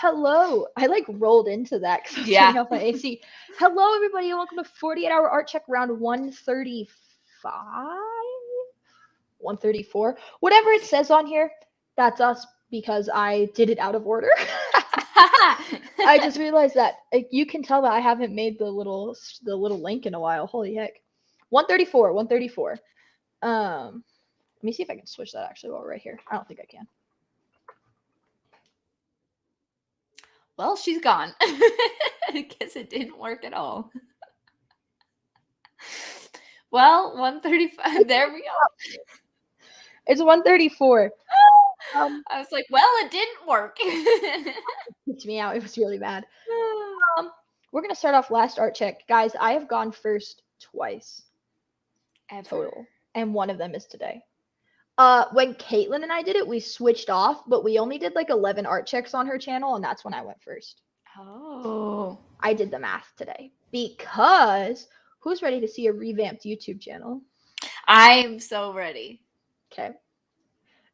Hello. I like rolled into that because I was turning off my AC. Hello, everybody, and welcome to 48-hour art check round 135, 134, whatever it says on here. That's us because I did it out of order. I just realized that you can tell that I haven't made the little link in a while. Holy heck. 134, 134. Let me see if I can switch that actually while we're right here. I don't think I can. Well, she's gone. I guess it didn't work at all. Well, 135. There we go. It's 134. I was like, well, it didn't work. It kicked me out. It was really bad. We're going to start off last art check. Guys, I have gone first twice. Total. And one of them is today. When Caitlin and I did it, we switched off, but we only did like 11 art checks on her channel, and that's when I went first. Oh. I did the math today because who's ready to see a revamped YouTube channel? I'm so ready. Okay.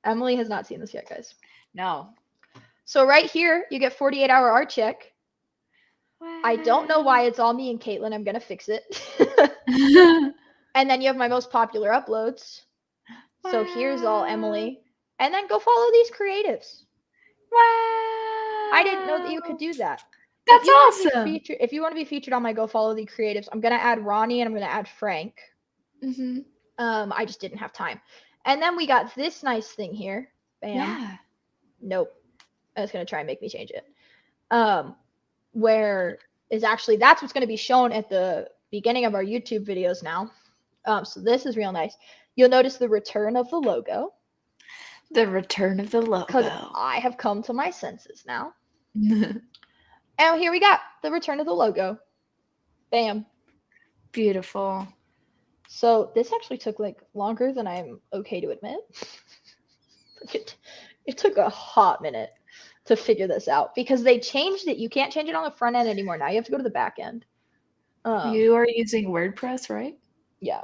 Emily has not seen this yet, guys. No. So right here, you get 48-hour art check. Wow. I don't know why it's all me and Caitlin. I'm going to fix it. And then you have my most popular uploads. Wow. So here's all Emily. And then go follow these creatives. Wow. I didn't know that you could do that. That's awesome. If you want to be featured on my Go Follow the Creatives, I'm going to add Ronnie and I'm going to add Frank. Mm-hmm. I just didn't have time. And then we got this nice thing here. Bam. Yeah. Nope. It's going to try and make me change it. Where is actually, that's what's going to be shown at the beginning of our YouTube videos now. So this is real nice. You'll notice the return of the logo. The return of the logo. Because I have come to my senses now. And here we got the return of the logo. Bam. Beautiful. So this actually took like longer than I'm okay to admit. It took a hot minute to figure this out because they changed it. You can't change it on the front end anymore. Now you have to go to the back end. You are using WordPress, right? Yeah.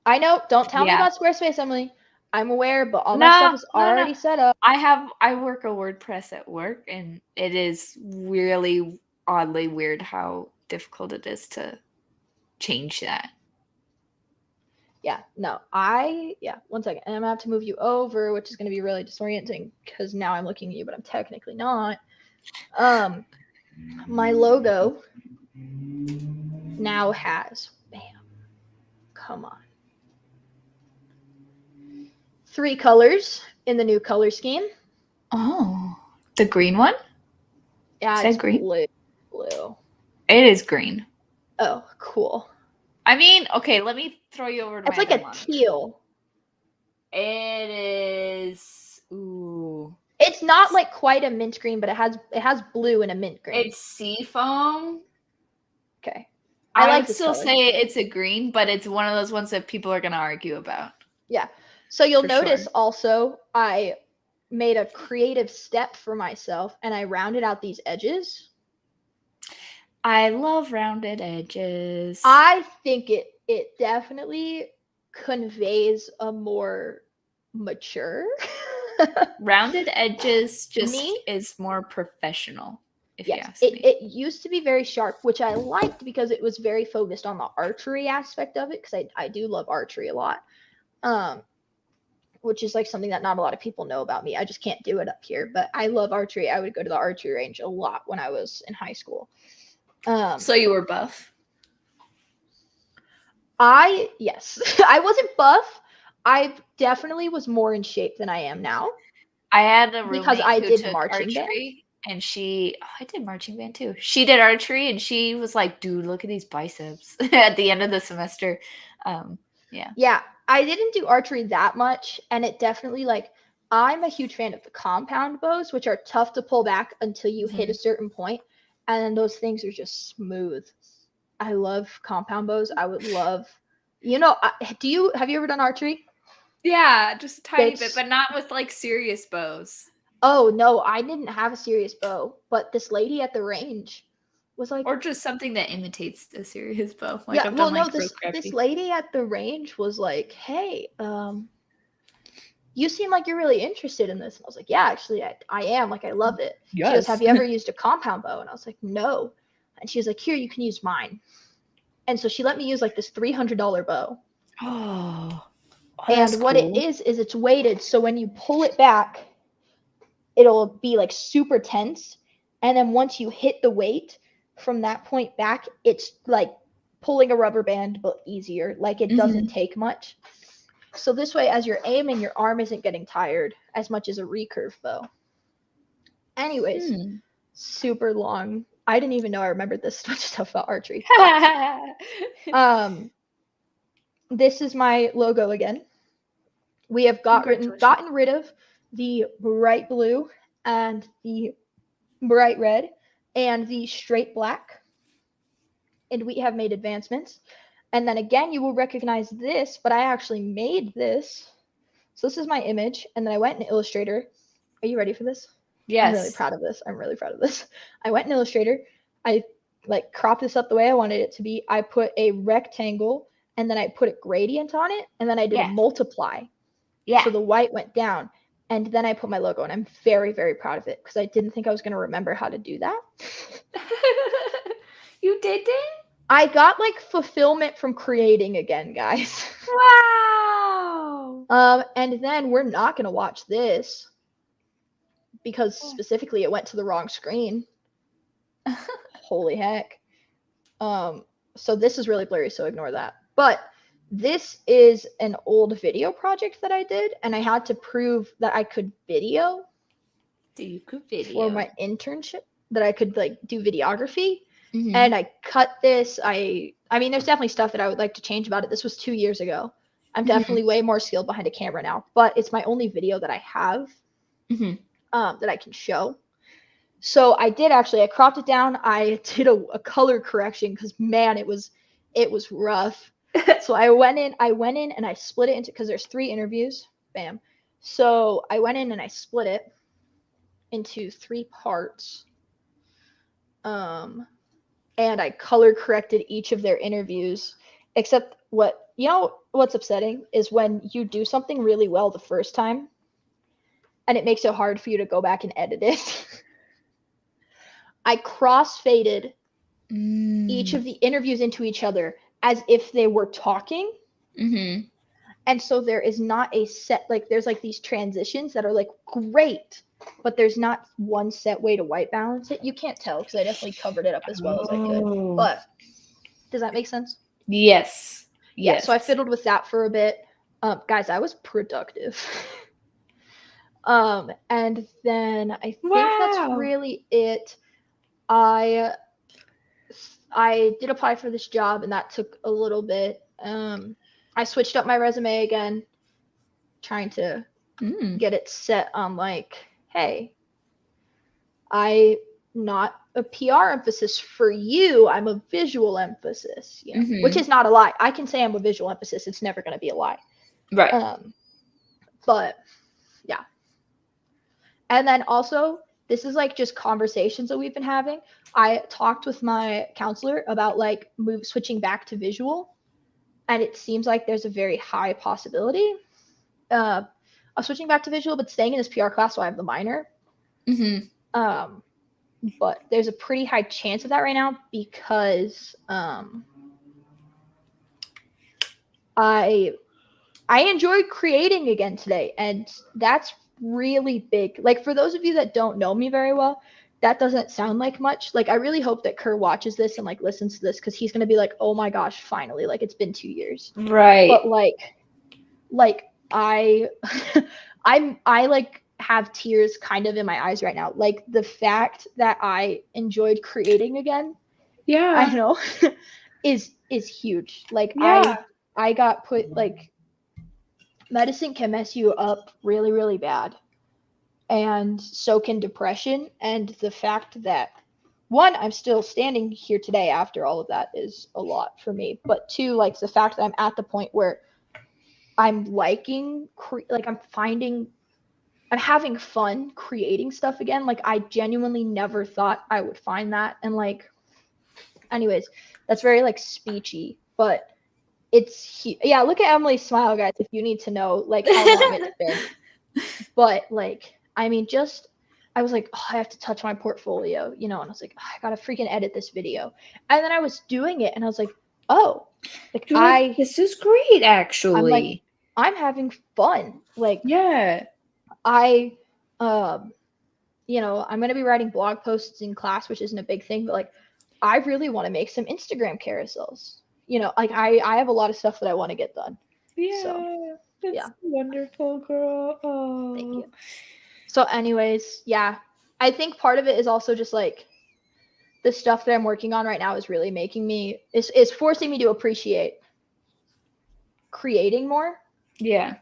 I know. Don't tell me about Squarespace, Emily. I'm aware, but all my stuff is already set up. I work a WordPress at work, and it is really oddly weird how difficult it is to change that. Yeah, no, one second. And I'm gonna have to move you over, which is gonna be really disorienting because now I'm looking at you, but I'm technically not. My logo now has, bam, come on, 3 colors in the new color scheme. Oh, the green one? Yeah, it's green. Blue. It is green. Oh, cool. I mean, okay, let me throw you over to it's like a teal. It is. Ooh. It's not like quite a mint green, but it has blue and a mint green. It's seafoam. Okay. I would still say it's a green, but it's one of those ones that people are going to argue about. Yeah. So you'll notice also I made a creative step for myself and I rounded out these edges. I love rounded edges. I think it definitely conveys a more mature. Rounded edges is more professional, if you ask me. It used to be very sharp, which I liked because it was very focused on the archery aspect of it, because I do love archery a lot. Which is like something that not a lot of people know about me. I just can't do it up here, but I love archery. I would go to the archery range a lot when I was in high school. So you were buff? Yes. I wasn't buff. I definitely was more in shape than I am now. I had a roommate because I who did took marching band. And I did marching band too. She did archery and she was like, dude, look at these biceps at the end of the semester. Yeah, I didn't do archery that much, and it definitely I'm a huge fan of the compound bows, which are tough to pull back until you hit a certain point, and then those things are just smooth. I love compound bows. I would love, have you ever done archery? Yeah, just a tiny bit, but not with like serious bows. Oh no, I didn't have a serious bow, but this lady at the range was like, or just something that imitates a serious bow. This lady at the range was like, hey, you seem like you're really interested in this. And I was like, yeah, actually, I am. Like, I love it. Yes. She goes, have you ever used a compound bow? And I was like, no. And she was like, here, you can use mine. And so she let me use like this $300 bow. Oh, and what cool. it is it's weighted. So when you pull it back, it'll be like super tense. And then once you hit the weight from that point back, it's like pulling a rubber band, but easier. Like it doesn't take much. So this way, as you're aiming, your arm isn't getting tired as much as a recurve bow. Anyways, super long. I didn't even know I remembered this much stuff about archery. This is my logo again. We have gotten rid of the bright blue and the bright red and the straight black. And we have made advancements. And then again, you will recognize this, but I actually made this. So this is my image. And then I went in Illustrator. Are you ready for this? Yes. I'm really proud of this. I went in Illustrator. I like cropped this up the way I wanted it to be. I put a rectangle and then I put a gradient on it. And then I did a multiply. Yeah. So the white went down. And then I put my logo, and I'm very, very proud of it because I didn't think I was going to remember how to do that. You didn't? I got like fulfillment from creating again, guys. Wow. And then we're not going to watch this because specifically it went to the wrong screen. Holy heck. So this is really blurry, so ignore that. But this is an old video project that I did, and I had to prove that I could video for my internship, that I could like do videography. And I cut this. I mean, there's definitely stuff that I would like to change about it. This was 2 years ago. I'm definitely way more skilled behind a camera now, but it's my only video that I have that I can show. So I cropped it down. I did a color correction because man, it was rough. So I went in and I split it into, because there's 3 interviews. Bam. So I went in and I split it into 3 parts. And I color corrected each of their interviews, except what's upsetting is when you do something really well the first time and it makes it hard for you to go back and edit it. I cross-faded each of the interviews into each other as if they were talking. And so there is not a set, like there's like these transitions that are like great, but there's not one set way to white balance it. You can't tell because I definitely covered it up as well as I could. But does that make sense? Yes. Yeah, so I fiddled with that for a bit. Guys, I was productive. And then I think that's really it. I did apply for this job, and that took a little bit. I switched up my resume again, trying to get it set on like, hey, I'm not a PR emphasis for you. I'm a visual emphasis, which is not a lie. I can say I'm a visual emphasis. It's never going to be a lie. Right. But yeah. And then also, this is like just conversations that we've been having. I talked with my counselor about like switching back to visual. And it seems like there's a very high possibility of switching back to visual, but staying in this PR class, so I have the minor. But there's a pretty high chance of that right now because I enjoyed creating again today, and that's really big. Like, for those of you that don't know me very well, that doesn't sound like much. Like, I really hope that Kerr watches this and like listens to this, because he's gonna be like, oh my gosh, finally, like it's been 2 years. Right. But like I I like have tears kind of in my eyes right now. Like, the fact that I enjoyed creating again, I know, is huge. Like, I got put, like, medicine can mess you up really, really bad. And so can depression. And the fact that, 1, I'm still standing here today after all of that is a lot for me. But 2, like, the fact that I'm at the point where I'm liking, I'm having fun creating stuff again. Like, I genuinely never thought I would find that. And like, anyways, that's very like speechy, but it's look at Emily's smile, guys, if you need to know like how long it's been. But like, I mean, I was like, oh, I have to touch my portfolio, and I was like, oh, I gotta freaking edit this video. And then I was doing it and I was like, oh, like You're like, this is great, I'm like, actually. I'm having fun. Like, Yeah. I'm gonna be writing blog posts in class, which isn't a big thing, but like, I really want to make some Instagram carousels. Like I have a lot of stuff that I want to get done. Yeah. So, That's yeah. wonderful, girl. Oh. Thank you. So anyways, yeah. I think part of it is also just like the stuff that I'm working on right now is really making me is forcing me to appreciate creating more. Yeah.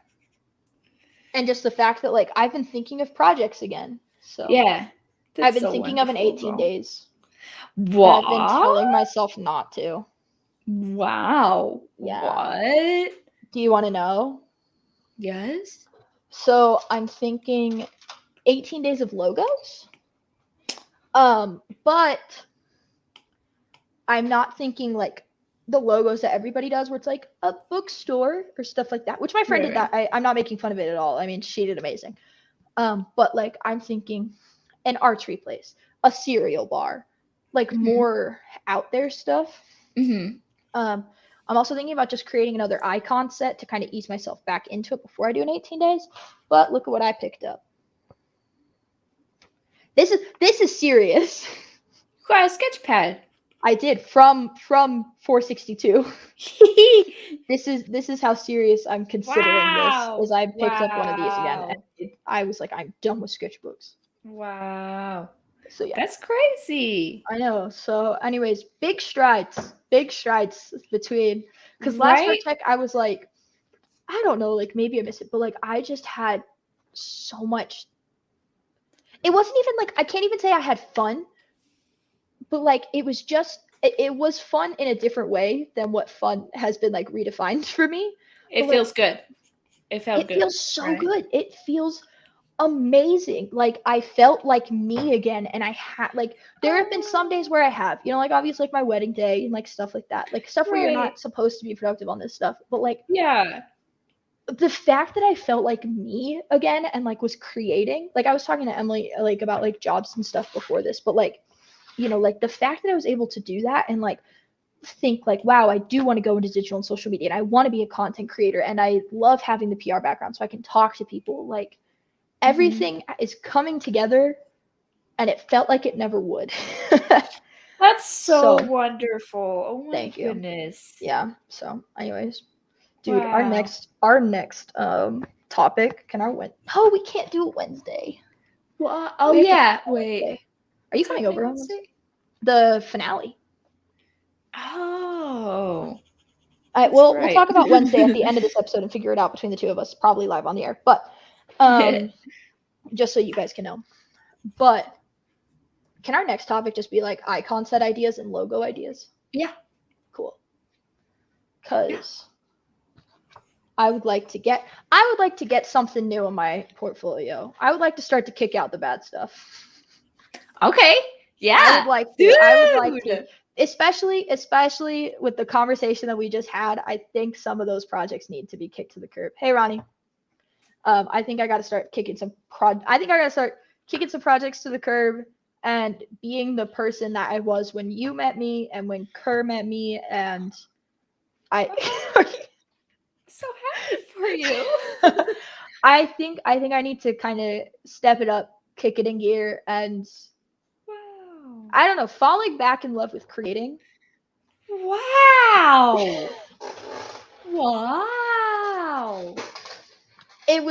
And just the fact that like I've been thinking of projects again. So yeah. I've been thinking of an 18 days. What? And I've been telling myself not to. Wow. Yeah. What? Do you want to know? Yes. So I'm thinking 18 days of logos. But I'm not thinking like the logos that everybody does where it's like a bookstore or stuff like that, which my friend did that. I'm not making fun of it at all. I mean, she did amazing. But like I'm thinking an archery place, a cereal bar, like more out there stuff. I'm also thinking about just creating another icon set to kind of ease myself back into it before I do an 18 days. But look at what I picked up. This is serious. You got a sketch pad. I did from 462. This is how serious I'm considering this. As I picked up one of these again. And I was like, I'm done with sketchbooks. Wow. So yeah, that's crazy. I know. So anyways, big strides between, because last Art Tech I was like, I don't know, like maybe I missed it, but like I just had so much. It wasn't even like, I can't even say I had fun, but like it was just it was fun in a different way than what fun has been like redefined for me. It feels good. It felt good. It feels so good. It feels amazing. Like I felt like me again, and I had like there have been some days where I have, like obviously like my wedding day and like stuff like that, like stuff where you're not supposed to be productive on this stuff, but like the fact that I felt like me again and like was creating, like I was talking to Emily like about like jobs and stuff before this, but like like the fact that I was able to do that and like think like, wow, I do want to go into digital and social media and I want to be a content creator and I love having the PR background so I can talk to people, like everything is coming together and it felt like it never would. That's so wonderful. Oh my goodness. Yeah. So anyways, dude, our next topic, we can't do it Wednesday. Well, yeah. Wait. Are you coming over on Wednesday? The finale. Oh. We'll talk about Wednesday at the end of this episode and figure it out between the two of us, probably live on the air. But just so you guys can know. But can our next topic just be like icon set ideas and logo ideas? Yeah. Cool. Because I would like to get something new in my portfolio. I would like to start to kick out the bad stuff. Okay. Yeah. I would like to. Especially with the conversation that we just had, I think some of those projects need to be kicked to the curb. Hey, Ronnie. I think I got to start kicking some projects to the curb and being the person that I was when you met me and when Kerr met me, and I. So happy for you. I think I need to kind of step it up, kick it in gear, and I don't know, falling back in love with creating. Wow. Wow. It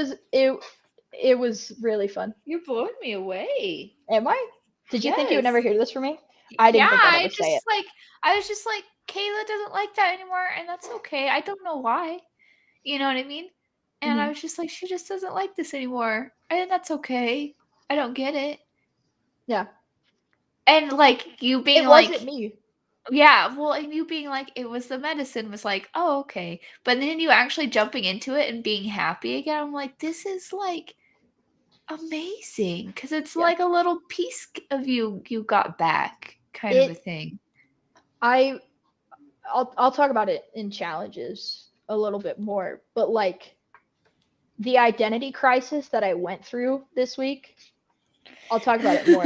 was really fun. You're blowing me away. Am I? Did you think you would never hear this from me? I didn't think I'd ever say it. I was just like, Kayla doesn't like that anymore, and that's okay. I don't know why. You know what I mean? And I was just like, she just doesn't like this anymore. And that's okay. I don't get it. Yeah. And like you being it wasn't me. Yeah, well, and you being like, it was the medicine was like, oh, okay. But then you actually jumping into it and being happy again, I'm like, this is like amazing. Because it's like a little piece of you got back kind of a thing. I'll talk about it in challenges a little bit more, but like the identity crisis that I went through this week. I'll talk about it more.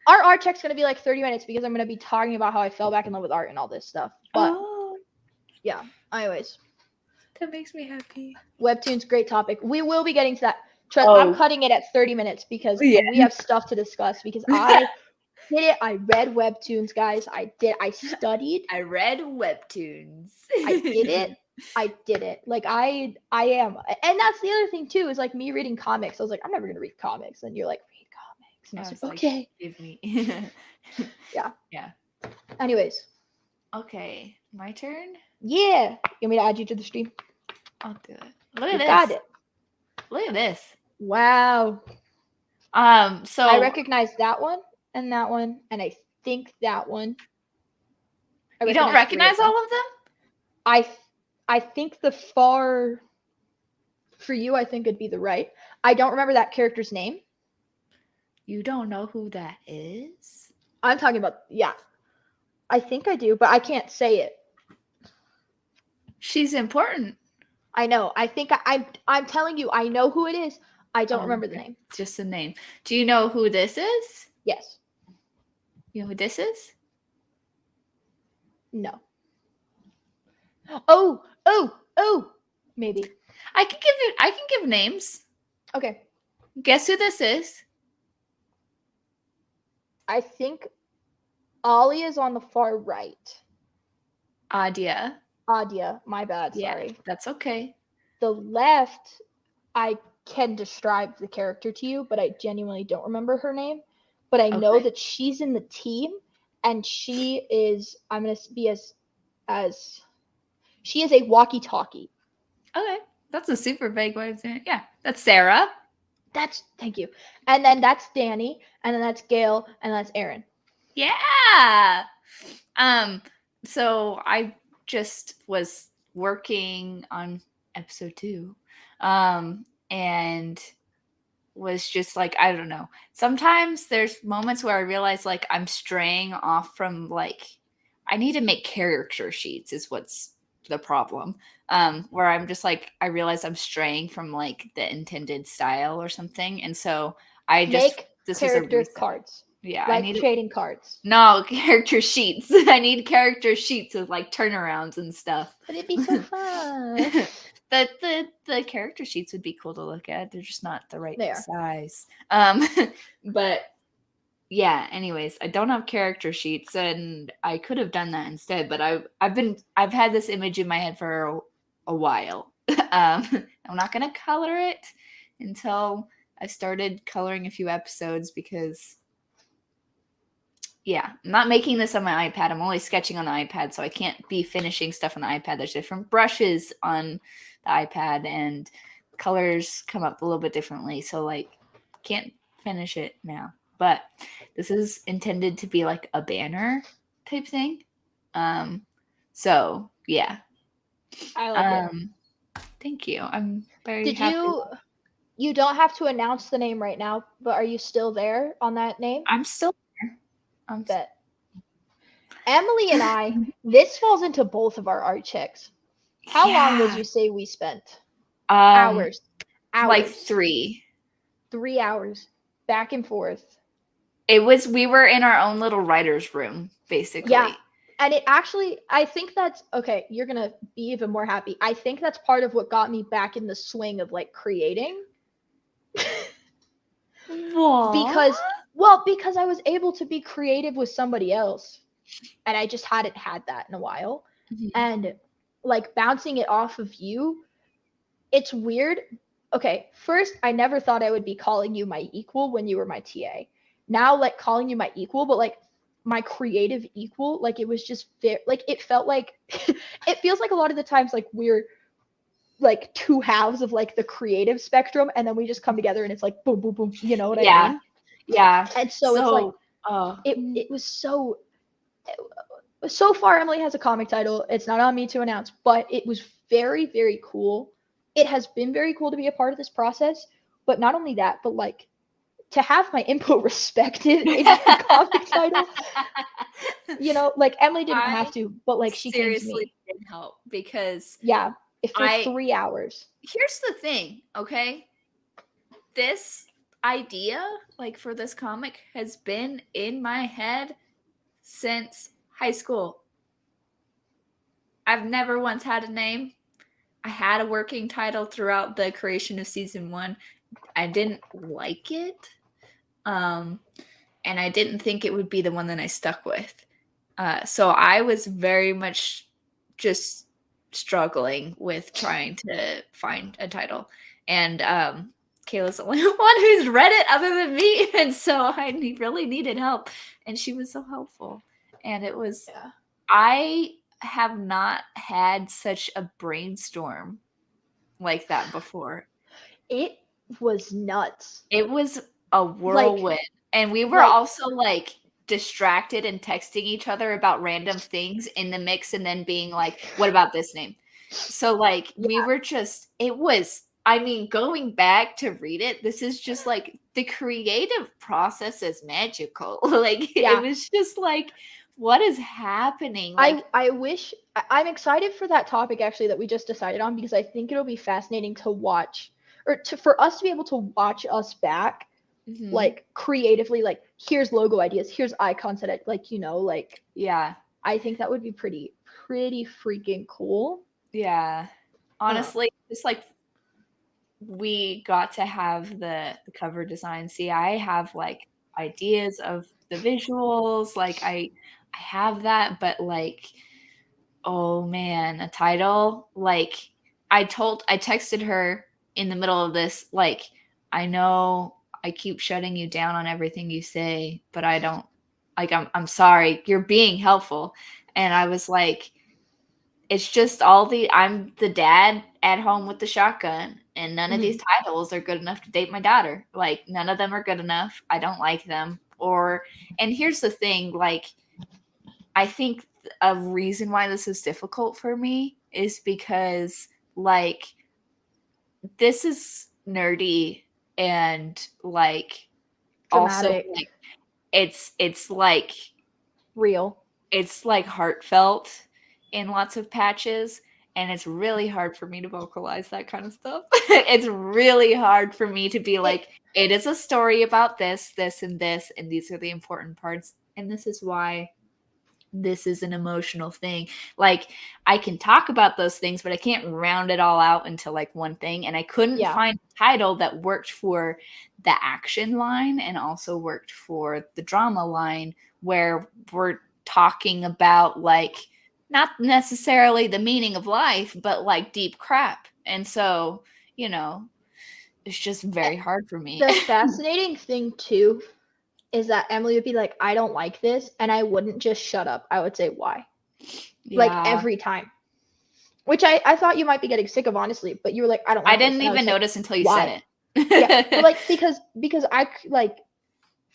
Our art check's going to be like 30 minutes because I'm going to be talking about how I fell back in love with art and all this stuff. But yeah, anyways. That makes me happy. Webtoons, great topic. We will be getting to that. I'm cutting it at 30 minutes because we have stuff to discuss because I did it. I read Webtoons, guys. I studied. I read Webtoons. I did it. Like I am. And that's the other thing too, is like me reading comics. I was like, I'm never going to read comics. And you're like, read comics. And I was like, okay. Give me. Yeah. Yeah. Anyways. Okay. My turn? Yeah. You want me to add you to the stream? I'll do it. Look at this. Got it. Look at this. Wow. So I recognize that one, and I think that one. You don't recognize all of them? I think the far for you, I think it'd be the right. I don't remember that character's name. You don't know who that is? I'm talking about, yeah. I think I do, but I can't say it. She's important. I know. I think I'm telling you, I know who it is. I don't remember the name. Just the name. Do you know who this is? Yes. You know who this is? No. Oh, maybe. I can give names. Okay. Guess who this is? I think Ollie is on the far right. Adia, my bad, sorry. Yeah, that's okay. The left, I can describe the character to you, but I genuinely don't remember her name. But I know that she's in the team, and she is, I'm going to be as she is a walkie-talkie. Okay. That's a super vague way of saying it. Yeah. That's Sarah. Thank you. And then that's Danny, and then that's Gail, and that's Aaron. Yeah. So I just was working on episode 2. And was just like, I don't know. Sometimes there's moments where I realize like I'm straying off from like I need to make character sheets is what's the problem. Where I'm just like I realize I'm straying from like the intended style or something. And so I just this character cards. Yeah, like I need trading cards. No, character sheets. I need character sheets with like turnarounds and stuff. But it'd be so fun. The character sheets would be cool to look at. They're just not the right size. But yeah, anyways, I don't have character sheets and I could have done that instead, but I've had this image in my head for a while. I'm not going to color it until I started coloring a few episodes because yeah, I'm not making this on my iPad. I'm only sketching on the iPad, so I can't be finishing stuff on the iPad. There's different brushes on the iPad, and colors come up a little bit differently. So, like, can't finish it now. But this is intended to be like a banner type thing. So, yeah. I like it. Thank you. I'm very happy. You don't have to announce the name right now, but are you still there on that name? I'm still Bet. Emily and I, this falls into both of our art checks. How long would you say we spent? Hours. Like 3. 3 hours. Back and forth. We were in our own little writer's room, basically. Yeah. And it actually, I think that's, okay, you're going to be even more happy. I think that's part of what got me back in the swing of like creating. What? Because I was able to be creative with somebody else, and I just hadn't had that in a while. Mm-hmm. And like bouncing it off of you, it's weird. Okay, first, I never thought I would be calling you my equal when you were my TA. Now, like calling you my equal, but like my creative equal, like it was just like it felt like it feels like a lot of the times like we're like two halves of like the creative spectrum, and then we just come together and it's like boom, boom, boom. You know what I mean? Yeah. And so it's like it was so far Emily has a comic title. It's not on me to announce, but it was very, very cool. It has been very cool to be a part of this process, but not only that, but like to have my input respected in the comic title. You know, like Emily didn't have to, but like she seriously came to me. did help because yeah. if for 3 hours. Here's the thing, okay? This idea, like for this comic, has been in my head since high school. I've never once had a name. I had a working title throughout the creation of season 1. I didn't like it. And I didn't think it would be the one that I stuck with. So I was very much just struggling with trying to find a title. And Kayla's the only one who's read it other than me. And so I really needed help. And she was so helpful. And it was, I have not had such a brainstorm like that before. It was nuts. It was a whirlwind. And we were also like distracted and texting each other about random things in the mix and then being like, what about this name? So like we were just, it was, I mean, going back to read it, this is just like the creative process is magical. Like it was just like, what is happening? Like I wish, I'm excited for that topic actually that we just decided on, because I think it'll be fascinating to watch, or for us to be able to watch us back, like creatively, like here's logo ideas, here's icons that like, you know, like I think that would be pretty freaking cool. Honestly, it's like we got to have the cover design. See, I have like ideas of the visuals, like I have that, but like, oh man, a title. Like I texted her in the middle of this, like, I know I keep shutting you down on everything you say, but I don't, like, I'm sorry, you're being helpful. And I was like, it's just I'm the dad at home with the shotgun, and none of these titles are good enough to date my daughter. Like none of them are good enough. I don't like them. And here's the thing, like, I think a reason why this is difficult for me is because like this is nerdy and like dramatic. Also like it's like real. It's like heartfelt in lots of patches, and it's really hard for me to vocalize that kind of stuff. It's really hard for me to be like, it is a story about this, this, and this, and these are the important parts, and this is why this is an emotional thing. Like I can talk about those things, but I can't round it all out into like one thing. And I couldn't find a title that worked for the action line and also worked for the drama line, where we're talking about like not necessarily the meaning of life, but like deep crap. And so, you know, it's just very hard for me. The fascinating thing too is that Emily would be like, I don't like this, and I wouldn't just shut up. I would say why. Like every time. Which I thought you might be getting sick of, honestly, but you were like, I don't like I didn't even notice until you said it. But like because I like,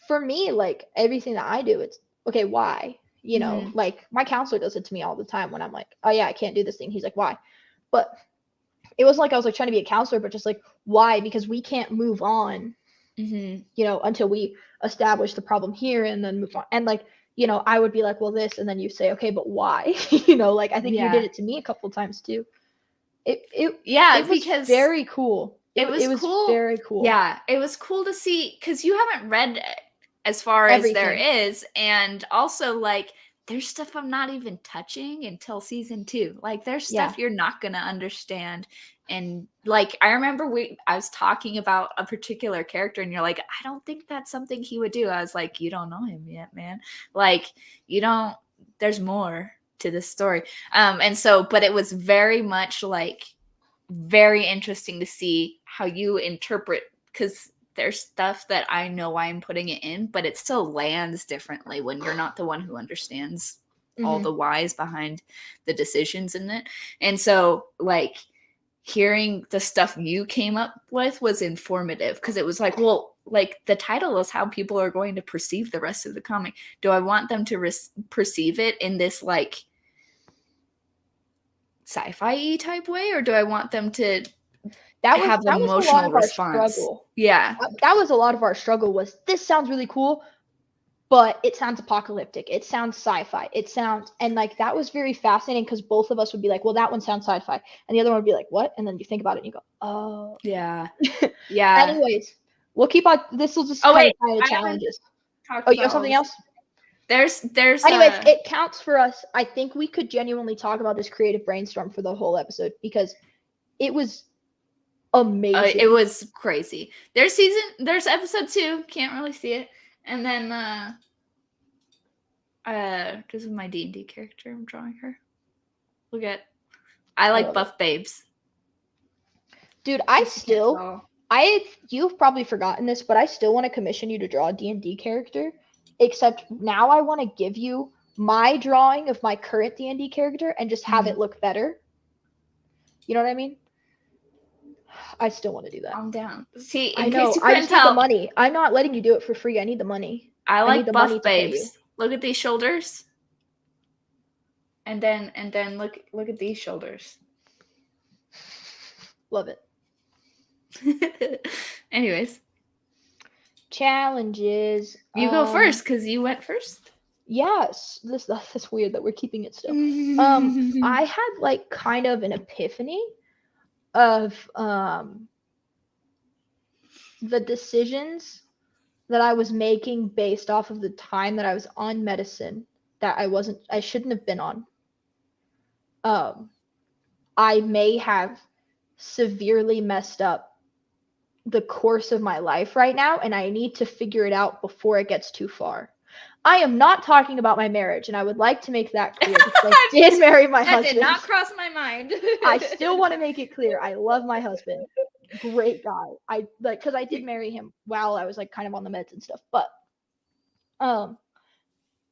for me, like everything that I do, it's okay, why? You know, like my counselor does it to me all the time when I'm like, oh yeah, I can't do this thing. He's like, why? But it wasn't like I was like trying to be a counselor, but just like, why? Because we can't move on, you know, until we establish the problem here and then move on. And like, you know, I would be like, well, this, and then you say, okay, but why? You know, like I think you did it to me a couple of times too. It was because very cool. It was cool. Very cool. Yeah, it was cool to see, because you haven't read as far as there is, and also like there's stuff I'm not even touching until season 2. Like there's stuff you're not gonna understand. And like I remember I was talking about a particular character, and you're like, I don't think that's something he would do. I was like, you don't know him yet, man. Like you don't. There's more to this story. And so, but it was very much like very interesting to see how you interpret, because there's stuff that I know I'm putting it in, but it still lands differently when you're not the one who understands all the whys behind the decisions in it. And so like hearing the stuff you came up with was informative, because it was like, well, like the title is how people are going to perceive the rest of the comic. Do I want them to perceive it in this like sci-fi type way, or do I want them to have emotional response? Struggle. That was a lot of our struggle, was this sounds really cool, but it sounds apocalyptic. It sounds sci-fi. It sounds, and like that was very fascinating because both of us would be like, well, that one sounds sci-fi. And the other one would be like, what? And then you think about it and you go, oh. Yeah. Yeah. Anyways, we'll keep on, this will just kind of tie the challenges. Oh, you have something else? There's anyways, it counts for us. I think we could genuinely talk about this creative brainstorm for the whole episode because it was amazing. It was crazy. There's episode 2, can't really see it. And then this is my D&D character. I'm drawing her. Look at, I like buff babes. Dude, you've probably forgotten this, but I still want to commission you to draw a D&D character. Except now I want to give you my drawing of my current D&D character and just have it look better. You know what I mean? I still want to do that. I'm down. See, I know. I just need the money. I'm not letting you do it for free. I need the money. I like buff babes. Look at these shoulders. And then look at these shoulders. Love it. Anyways. Challenges. You go first because you went first. Yes. That's weird that we're keeping it still. I had like kind of an epiphany of the decisions that I was making based off of the time that I was on medicine that I shouldn't have been on. I may have severely messed up the course of my life right now, and I need to figure it out before it gets too far. I am not talking about my marriage, and I would like to make that clear because I did marry my husband. That did not cross my mind. I still want to make it clear. I love my husband. Great guy. I like because I did marry him while I was like kind of on the meds and stuff. But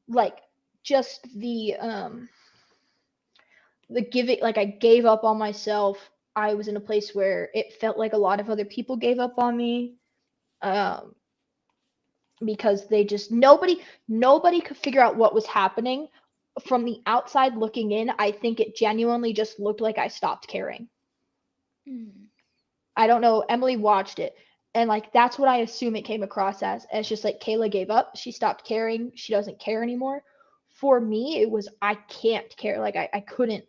like just the giving, like I gave up on myself. I was in a place where it felt like a lot of other people gave up on me. Because they just nobody could figure out what was happening. From the outside looking in, I think it genuinely just looked like I stopped caring. I don't know. Emily watched it, and like that's what I assume it came across as. It's just like Kayla gave up. She stopped caring. She doesn't care anymore. For me, it was I can't care. Like I couldn't.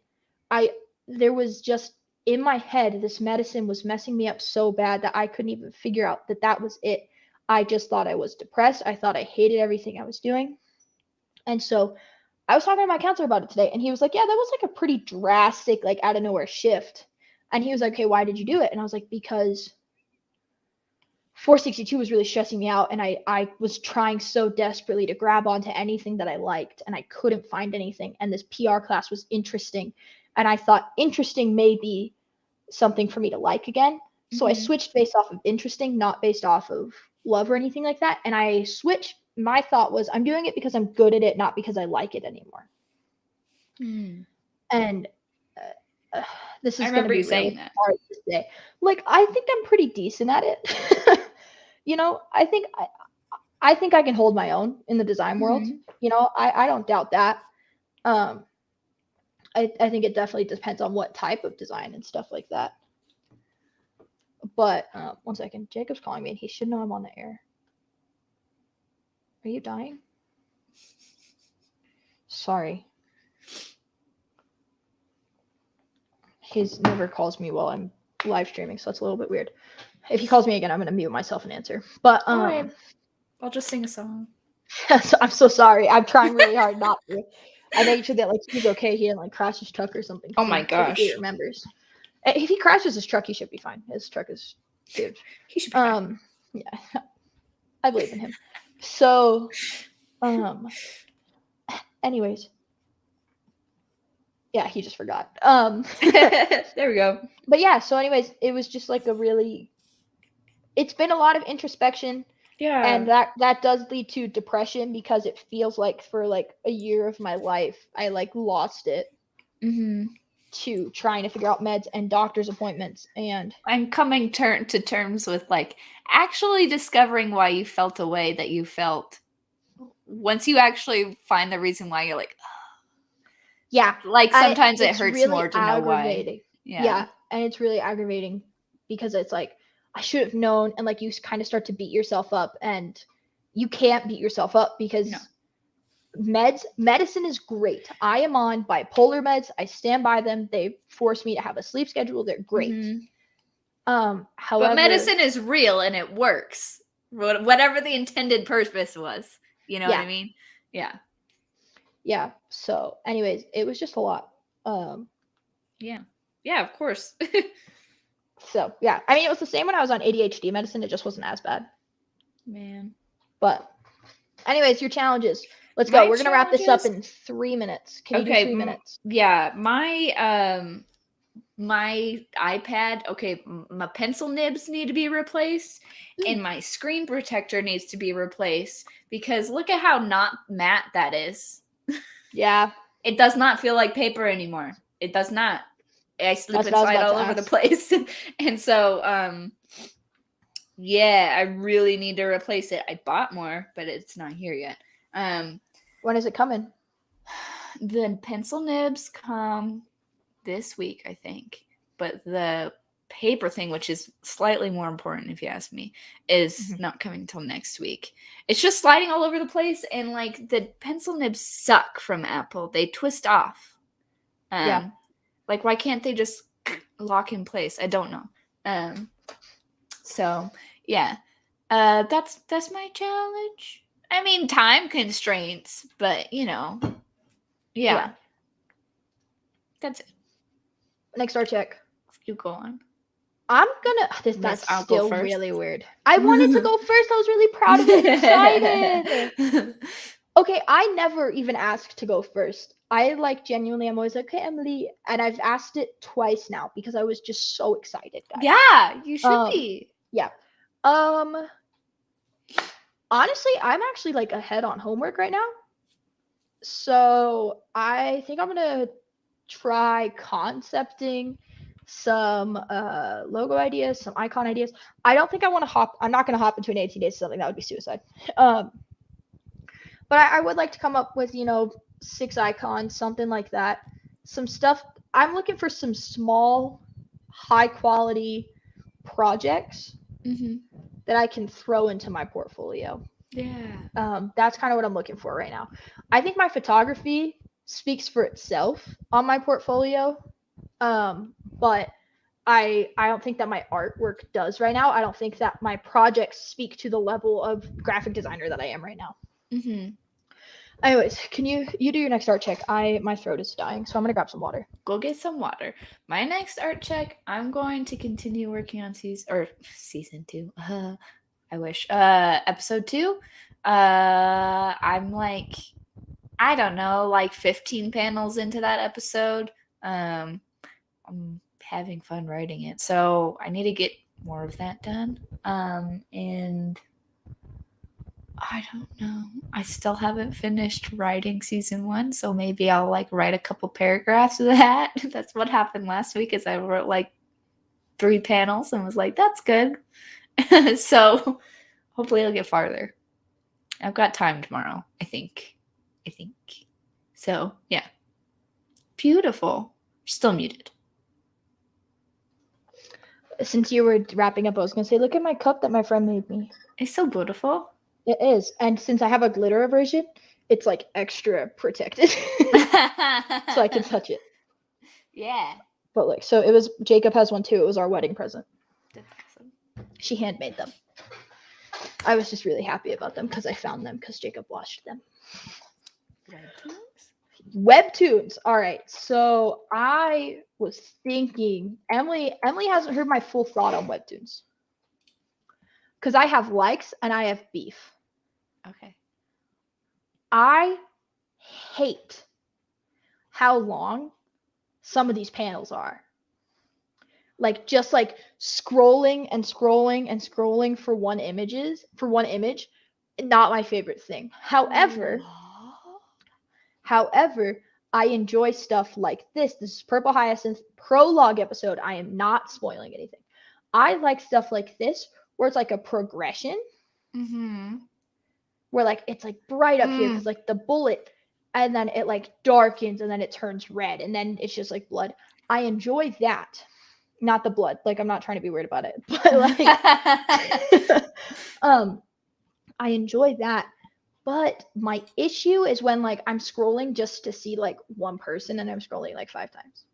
There was just in my head, this medicine was messing me up so bad that I couldn't even figure out that was it. I just thought I was depressed. I thought I hated everything I was doing. And so I was talking to my counselor about it today, and he was like, yeah, that was like a pretty drastic, like out of nowhere shift. And he was like, okay, why did you do it? And I was like, because 462 was really stressing me out, and I was trying so desperately to grab onto anything that I liked, and I couldn't find anything. And this PR class was interesting, and I thought interesting may be something for me to like again. So I switched based off of interesting, not based off of love or anything like that. And I switched. My thought was, I'm doing it because I'm good at it, not because I like it anymore. And this is going to be really hard to say. Like, I think I'm pretty decent at it. You know, I think I can hold my own in the design world. You know, I don't doubt that. I think it definitely depends on what type of design and stuff like that. But 1 second, Jacob's calling me, and he should know I'm on the air. Are you dying? Sorry. He never calls me while I'm live streaming, so that's a little bit weird. If he calls me again, I'm gonna mute myself and answer. But right. I'll just sing a song. I'm so sorry. I'm trying really hard not to. I made sure that like he's okay. He didn't like crash his truck or something. Oh my gosh. He remembers. If he crashes his truck, he should be fine. His truck is huge. He should be fine. Yeah. I believe in him. So, anyways. Yeah, he just forgot. There we go. But yeah, so anyways, it was just like it's been a lot of introspection. Yeah. And that does lead to depression because it feels like for like a year of my life, I like lost it to trying to figure out meds and doctor's appointments and coming to terms with like actually discovering why you felt a way that you felt. Once you actually find the reason why, you're like, yeah, like sometimes it hurts really more to know why. Yeah, and it's really aggravating because it's like I should have known, and like you kind of start to beat yourself up, and you can't beat yourself up because medicine is great. I am on bipolar meds. I stand by them. They force me to have a sleep schedule. They're great. However, but medicine is real and it works. Whatever the intended purpose was. You know what I mean? Yeah. Yeah. So, anyways, it was just a lot. Yeah. Yeah, of course. So, yeah. I mean, it was the same when I was on ADHD medicine. It just wasn't as bad. Man. But, anyways, your challenges. Let's go. We're going to wrap this up in 3 minutes. Can you do 3 minutes? Yeah. My iPad, okay, my pencil nibs need to be replaced and my screen protector needs to be replaced because look at how not matte that is. Yeah. It does not feel like paper anymore. It does not. I slip and slide all over the place. And so, yeah, I really need to replace it. I bought more, but it's not here yet. When is it coming? The pencil nibs come this week, I think. But the paper thing, which is slightly more important if you ask me, is not coming until next week. It's just sliding all over the place, and like the pencil nibs suck from Apple. They twist off. Like why can't they just lock in place? I don't know. So yeah. That's my challenge. I mean, time constraints, but you know. Yeah. That's it. Next art check. You go on. I'm gonna. That's still really weird. I wanted to go first. I was really proud of it. Excited. Okay, I never even asked to go first. I like genuinely. I'm always like, okay, Emily, and I've asked it twice now because I was just so excited, guys. Yeah, you should be. Yeah. Honestly, I'm actually like ahead on homework right now. So I think I'm gonna try concepting some logo ideas, some icon ideas. I don't think I want to hop. I'm not gonna hop into an 18 days something. That would be suicide. But I would like to come up with 6 icons, something like that. Some stuff. I'm looking for some small, high quality projects that I can throw into my portfolio. Yeah. That's kind of what I'm looking for right now. I think my photography speaks for itself on my portfolio. But I don't think that my artwork does right now. I don't think that my projects speak to the level of graphic designer that I am right now. Anyways, can you do your next art check? My throat is dying, so I'm gonna grab some water. Go get some water. My next art check, I'm going to continue working on season 2. I wish. Episode 2. I'm like, I don't know, like 15 panels into that episode. I'm having fun writing it, so I need to get more of that done. And I don't know. I still haven't finished writing season 1, so maybe I'll like write a couple paragraphs of that. That's what happened last week is I wrote like 3 panels and was like, that's good. So hopefully I'll get farther. I've got time tomorrow, I think. So, yeah. Beautiful. Still muted. Since you were wrapping up, I was going to say, look at my cup that my friend made me. It's so beautiful. It is. And since I have a glitter version, it's like extra protected. So I can touch it. Yeah. But like, so it was, Jacob has one too. It was our wedding present. That's awesome. She handmade them. I was just really happy about them because I found them because Jacob washed them. Webtoons. All right. So I was thinking, Emily hasn't heard my full thought on Webtoons. Because I have likes and I have beef. Okay. I hate how long some of these panels are. Like just like scrolling and scrolling and scrolling for one image, not my favorite thing. However, I enjoy stuff like this. This is Purple Hyacinth prologue episode. I am not spoiling anything. I like stuff like this where it's like a progression. Where like it's like bright up here because like the bullet, and then it like darkens and then it turns red and then it's just like blood. I enjoy that. Not the blood. Like I'm not trying to be weird about it, but like I enjoy that. But my issue is when like I'm scrolling just to see like one person and I'm scrolling like 5 times.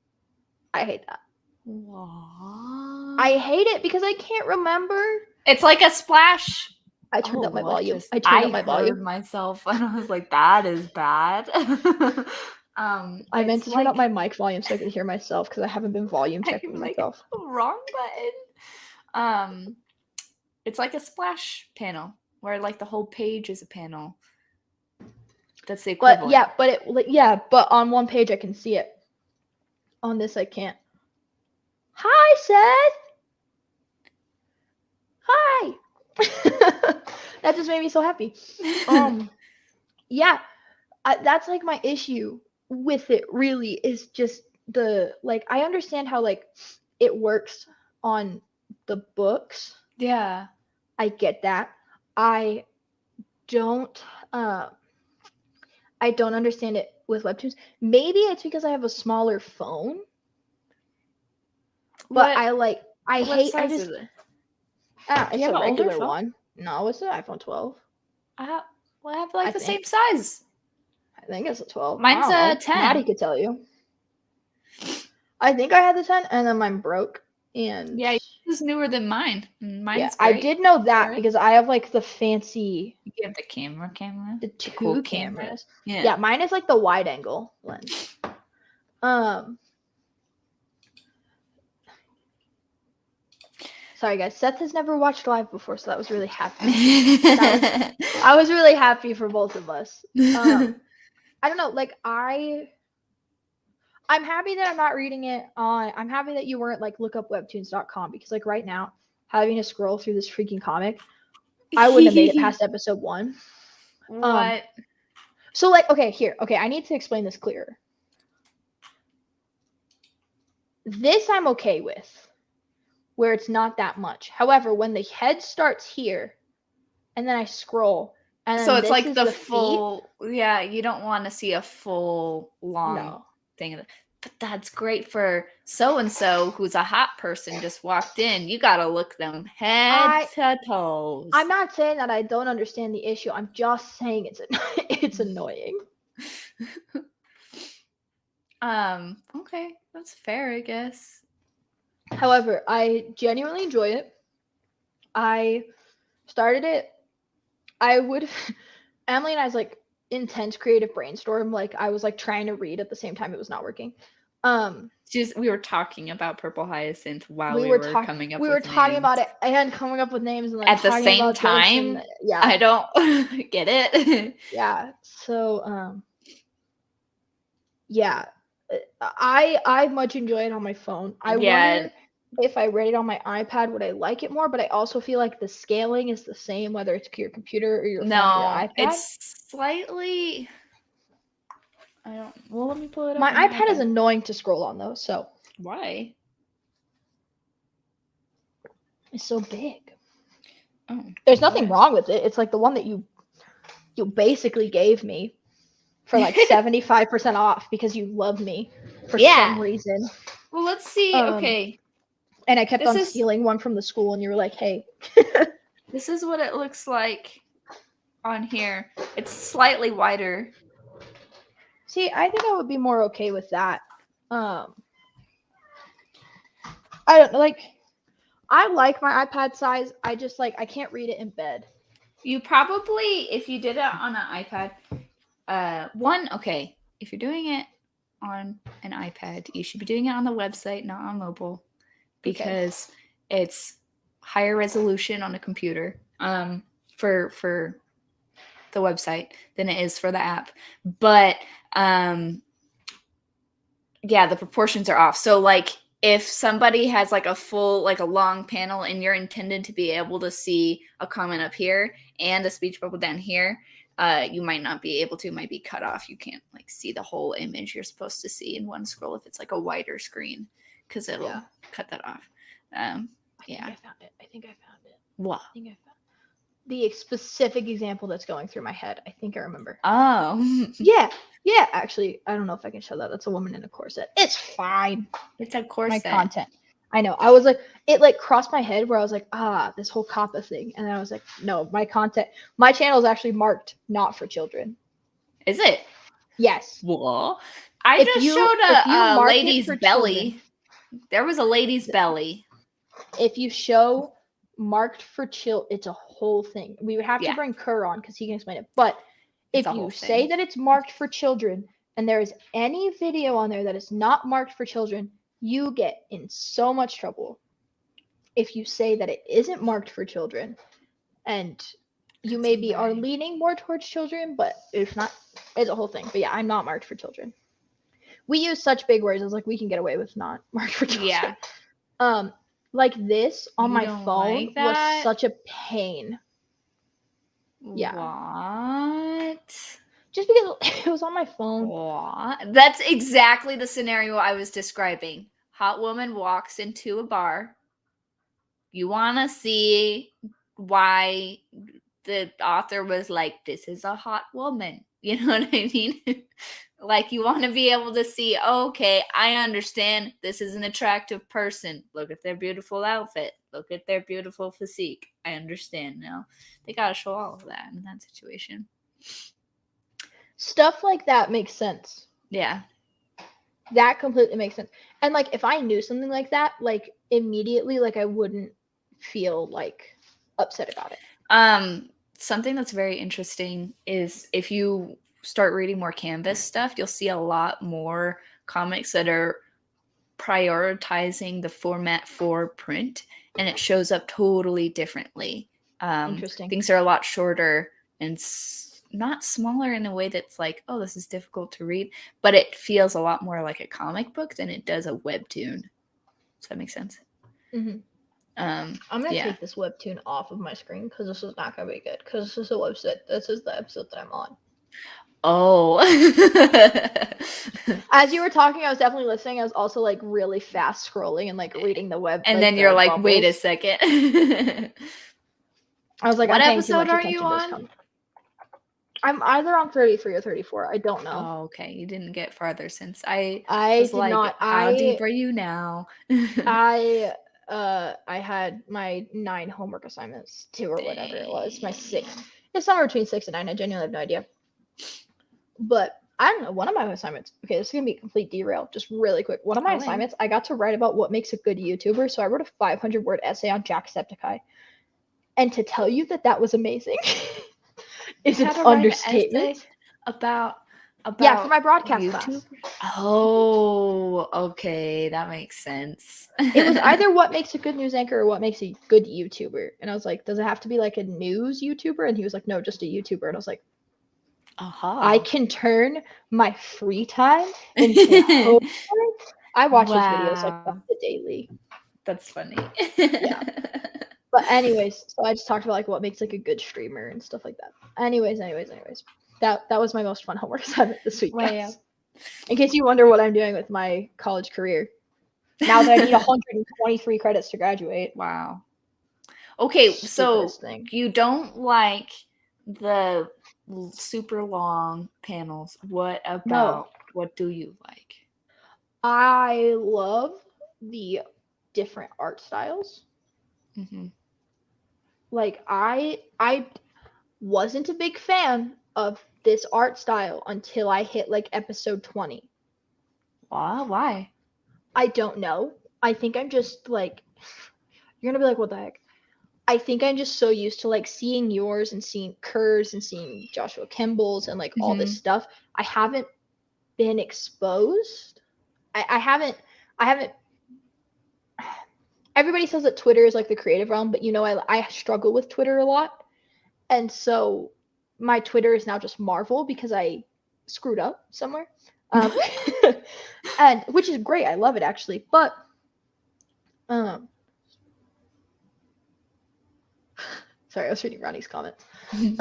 I hate that. What? I hate it because I can't remember. It's like a splash. I turned up my volume. I heard myself and I was like, that is bad. I meant to turn up my mic volume so I could hear myself because I haven't been volume checking myself. Wrong button. It's like a splash panel where like the whole page is a panel. That's the equivalent. But on one page I can see it. On this I can't. Hi, Seth. Hi. That just made me so happy. Yeah, that's like my issue with it. Really, is just the like. I understand how like it works on the books. Yeah, I get that. I don't understand it with Webtoons. Maybe it's because I have a smaller phone. But what size is it? It's a regular one. No, it's an iPhone 12. I have like the same size. I think it's a 12. Mine's a 10. Maddie could tell you. I think I had the 10 and then mine broke. And yeah, yours is newer than mine. Mine's great. I did know that because I have like the fancy. You have the camera. The two cameras. Yeah, mine is like the wide angle lens. Sorry guys, Seth has never watched live before, so that was really happy. I was really happy for both of us. I don't know, like I'm happy that I'm not reading it on. I'm happy that you weren't like look up webtoons.com because like right now, having to scroll through this freaking comic, I wouldn't have made it past episode 1. What? So like okay, I need to explain this clearer. This I'm okay with. Where it's not that much. However, when the head starts here, and then I scroll, and so it's like the full. Feet, yeah, you don't want to see a full long thing. But that's great for so and so who's a hot person just walked in. You gotta look them head to toes. I'm not saying that I don't understand the issue. I'm just saying it's annoying. Okay, that's fair, I guess. However, I genuinely enjoy it. I started it. Emily and I's like intense creative brainstorm. Like I was like trying to read at the same time it was not working. We were talking about Purple Hyacinth while we were coming up. We were talking about it and coming up with names and like at the same time. Yeah, I don't get it. Yeah. So yeah. I much enjoy it on my phone. I wonder if I read it on my iPad, would I like it more? But I also feel like the scaling is the same, whether it's your computer or your phone or your iPad. It's slightly. I don't. Well, let me pull it up. My iPad is annoying to scroll on though. So why? It's so big. Oh, there's nothing wrong with it. It's like the one that you basically gave me for like 75% off because you love me for some reason. Well, let's see. Okay. And I kept on stealing one from the school, and you were like, "Hey." This is what it looks like on here. It's slightly wider. See, I think I would be more okay with that. I don't know, like I like my iPad size. I just like I can't read it in bed. You probably, if you did it on an iPad, if you're doing it on an iPad, you should be doing it on the website, not on mobile, because it's higher resolution on a computer for the website than it is for the app. But the proportions are off. So like if somebody has like a full, like a long panel and you're intended to be able to see a comment up here and a speech bubble down here, you might not be able to. It might be cut off. You can't like see the whole image you're supposed to see in one scroll if it's like a wider screen, because it'll cut that off. I think I found it. What? I think I found the specific example that's going through my head. I think I remember. Oh. Yeah. Actually, I don't know if I can show that. That's a woman in a corset. It's fine. It's a corset. My content. I know. I was like, it like crossed my head where I was like, this whole COPPA thing. And then I was like, no, my channel is actually marked not for children. Is it? Yes. Well, I just showed a lady's belly. There was a lady's belly. If you show marked for children, it's a whole thing. We would have to bring Kerr on because he can explain it. But if you say that it's marked for children and there is any video on there that is not marked for children, you get in so much trouble. If you say that it isn't marked for children and you maybe are leaning more towards children, but if not, it's a whole thing. But yeah, I'm not marked for children. We use such big words. I was like, we can get away with not marked for children. Yeah. Like this on my phone was such a pain. Yeah. What? Just because it was on my phone. What? That's exactly the scenario I was describing. Hot woman walks into a bar. You want to see why the author was like, this is a hot woman. You know what I mean? Like, you want to be able to see, okay, I understand this is an attractive person. Look at their beautiful outfit. Look at their beautiful physique. I understand now. They got to show all of that in that situation. Stuff like that makes sense. Yeah. That completely makes sense. And, like, if I knew something like that, like, immediately, like, I wouldn't feel, like, upset about it. Something that's very interesting is if you start reading more Canvas stuff, you'll see a lot more comics that are prioritizing the format for print, and it shows up totally differently. Interesting. Things are a lot shorter and not smaller in a way that's like, oh, this is difficult to read, but it feels a lot more like a comic book than it does a webtoon. Does that make sense? Mm-hmm. I'm gonna take this webtoon off of my screen because this is not gonna be good. Because this is a website. This is the episode that I'm on. Oh. As you were talking, I was definitely listening. I was also like really fast scrolling and like reading the web. And then you're like, bubbles. Wait a second. I was like, what episode are you on? I'm either on 33 or 34. I don't know. Oh, okay. You didn't get farther since I was like, not. How deep are you now? I had my 9 homework assignments, 2 or whatever it was. My 6. It's somewhere between 6 and 9. I genuinely have no idea. But I don't know. One of my assignments. Okay, this is gonna be a complete derail. Just really quick. One of my assignments, I got to write about what makes a good YouTuber. So I wrote a 500-word essay on Jacksepticeye. And to tell you that was amazing is an understatement. About for my broadcast YouTube? class. Oh, okay, that makes sense. It was either what makes a good news anchor or what makes a good YouTuber. And I was like, does it have to be like a news YouTuber? And he was like, no, just a YouTuber. And I was like, I can turn my free time into homework. I watch his videos like daily. That's funny. Yeah. But anyways, so I just talked about like what makes like a good streamer and stuff like that. Anyways. That was my most fun homework assignment this week. Wow. In case you wonder what I'm doing with my college career. Now that I need 123 credits to graduate. Wow. Okay, so you don't like the super long panels. What do you like? I love the different art styles. Mm-hmm. Like I wasn't a big fan of this art style until I hit like episode 20. Why? I don't know. I think I'm just like, you're gonna be like, what the heck? I think I'm just so used to like seeing yours and seeing Kerr's and seeing Joshua Kimball's and like all this stuff. I haven't been exposed. I haven't. Everybody says that Twitter is like the creative realm, but you know, I struggle with Twitter a lot. And so my Twitter is now just Marvel because I screwed up somewhere. And which is great. I love it actually. But sorry, I was reading Ronnie's comments. He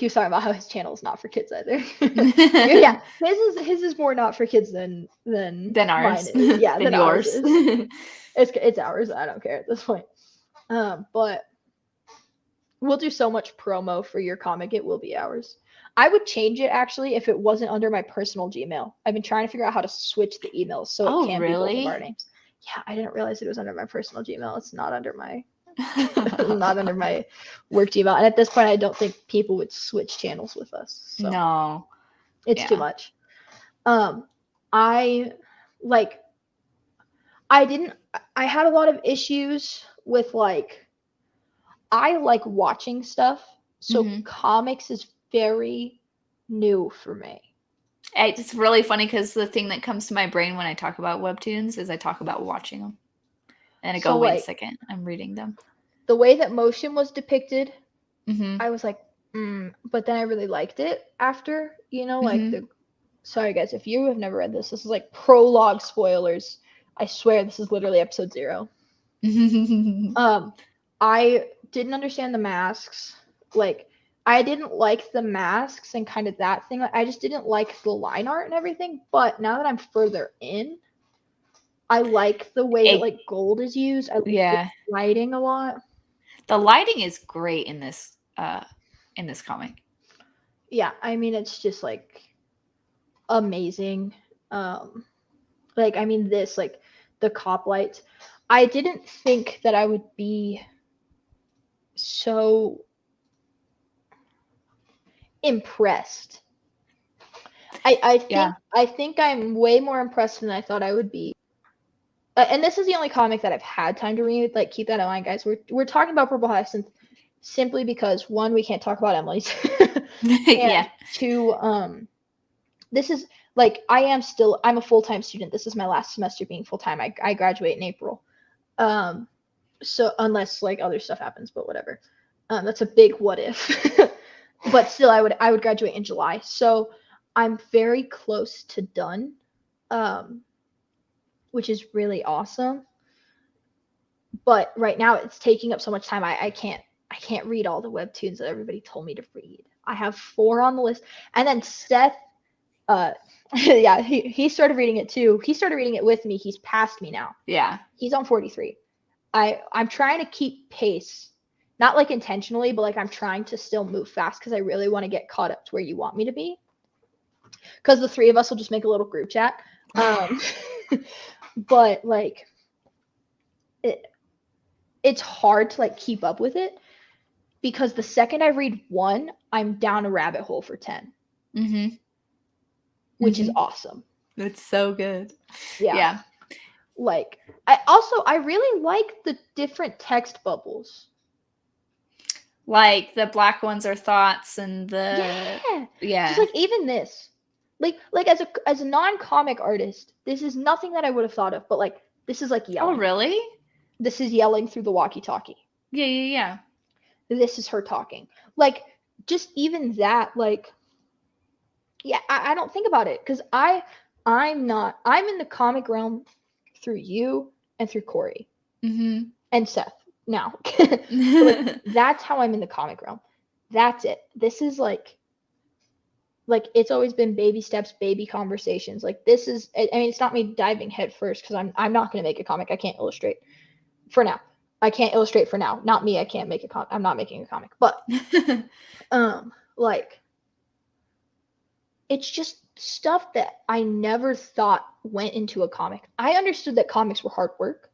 was talking about how his channel is not for kids either. Yeah, his is more not for kids than ours. Mine is. Yeah, than yours. Ours is. It's ours. I don't care at this point. But we'll do so much promo for your comic. It will be ours. I would change it actually if it wasn't under my personal Gmail. I've been trying to figure out how to switch the emails so it can be both of our names. Yeah, I didn't realize it was under my personal Gmail. It's not under my not under my work Gmail. And at this point, I don't think people would switch channels with us. So No. it's too much. I like I had a lot of issues with like I like watching stuff. So comics is very new for me. It's really funny because the thing that comes to my brain when I talk about Webtoons is I talk about watching them. And I go, wait a second, I'm reading them. The way that motion was depicted, I was like, but then I really liked it after, like sorry guys, if you have never read this is like prologue spoilers. I swear this is literally episode 0. I didn't understand the masks. Like, I didn't like the masks and kind of that thing. Like, I just didn't like the line art and everything. But now that I'm further in, I like the way that like gold is used. I like the lighting a lot. The lighting is great in this comic. Yeah, I mean it's just like amazing. Like I mean this like the cop lights. I didn't think that I would be so impressed. I think I'm way more impressed than I thought I would be. And this is the only comic that I've had time to read. Like, keep that in mind, guys. We're talking about Purple Hyacinth simply because 1, we can't talk about Emily's. And 2, this is like I'm a full-time student. This is my last semester being full-time. I graduate in April. So unless like other stuff happens, but whatever. That's a big what if. But still I would graduate in July. So I'm very close to done. Which is really awesome. But right now it's taking up so much time. I can't read all the webtoons that everybody told me to read. I have 4 on the list. And then Seth, yeah, he started reading it too. He started reading it with me. He's past me now. Yeah. He's on 43. I'm trying to keep pace. Not like intentionally, but like I'm trying to still move fast because I really want to get caught up to where you want me to be. Because the 3 of us will just make a little group chat. But like it's hard to like keep up with it because the second I read 1, I'm down a rabbit hole for 10. Which is awesome. It's so good. Yeah. Like I really like the different text bubbles. Like the black ones are thoughts and the Just like even this. Like as a non-comic artist, this is nothing that I would have thought of, but like this is like yelling. Oh, really? This is yelling through the walkie-talkie. Yeah. This is her talking. Like just even that, like I don't think about it because I'm in the comic realm through you and through Corey. And Seth now. Like, that's how I'm in the comic realm. That's it. This is like it's always been baby steps, baby conversations. Like this is, I mean, it's not me diving head first because I'm not going to make a comic. I can't illustrate for now. I can't illustrate for now. Not me. I can't make a comic. I'm not making a comic. But like it's just stuff that I never thought went into a comic. I understood that comics were hard work.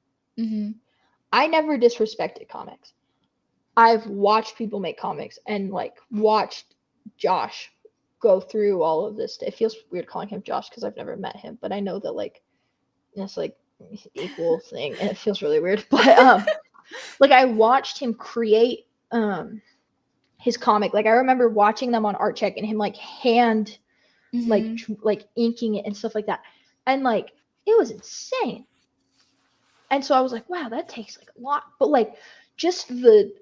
I never disrespected comics. I've watched people make comics and like watched Josh go through all of this. It feels weird calling him Josh because I've never met him, but I know that like it's like equal thing and it feels really weird. But like I watched him create his comic. Like I remember watching them on Art Check and him like hand like inking it and stuff like that. And like it was insane. And so I was like, wow, that takes like a lot. But like just the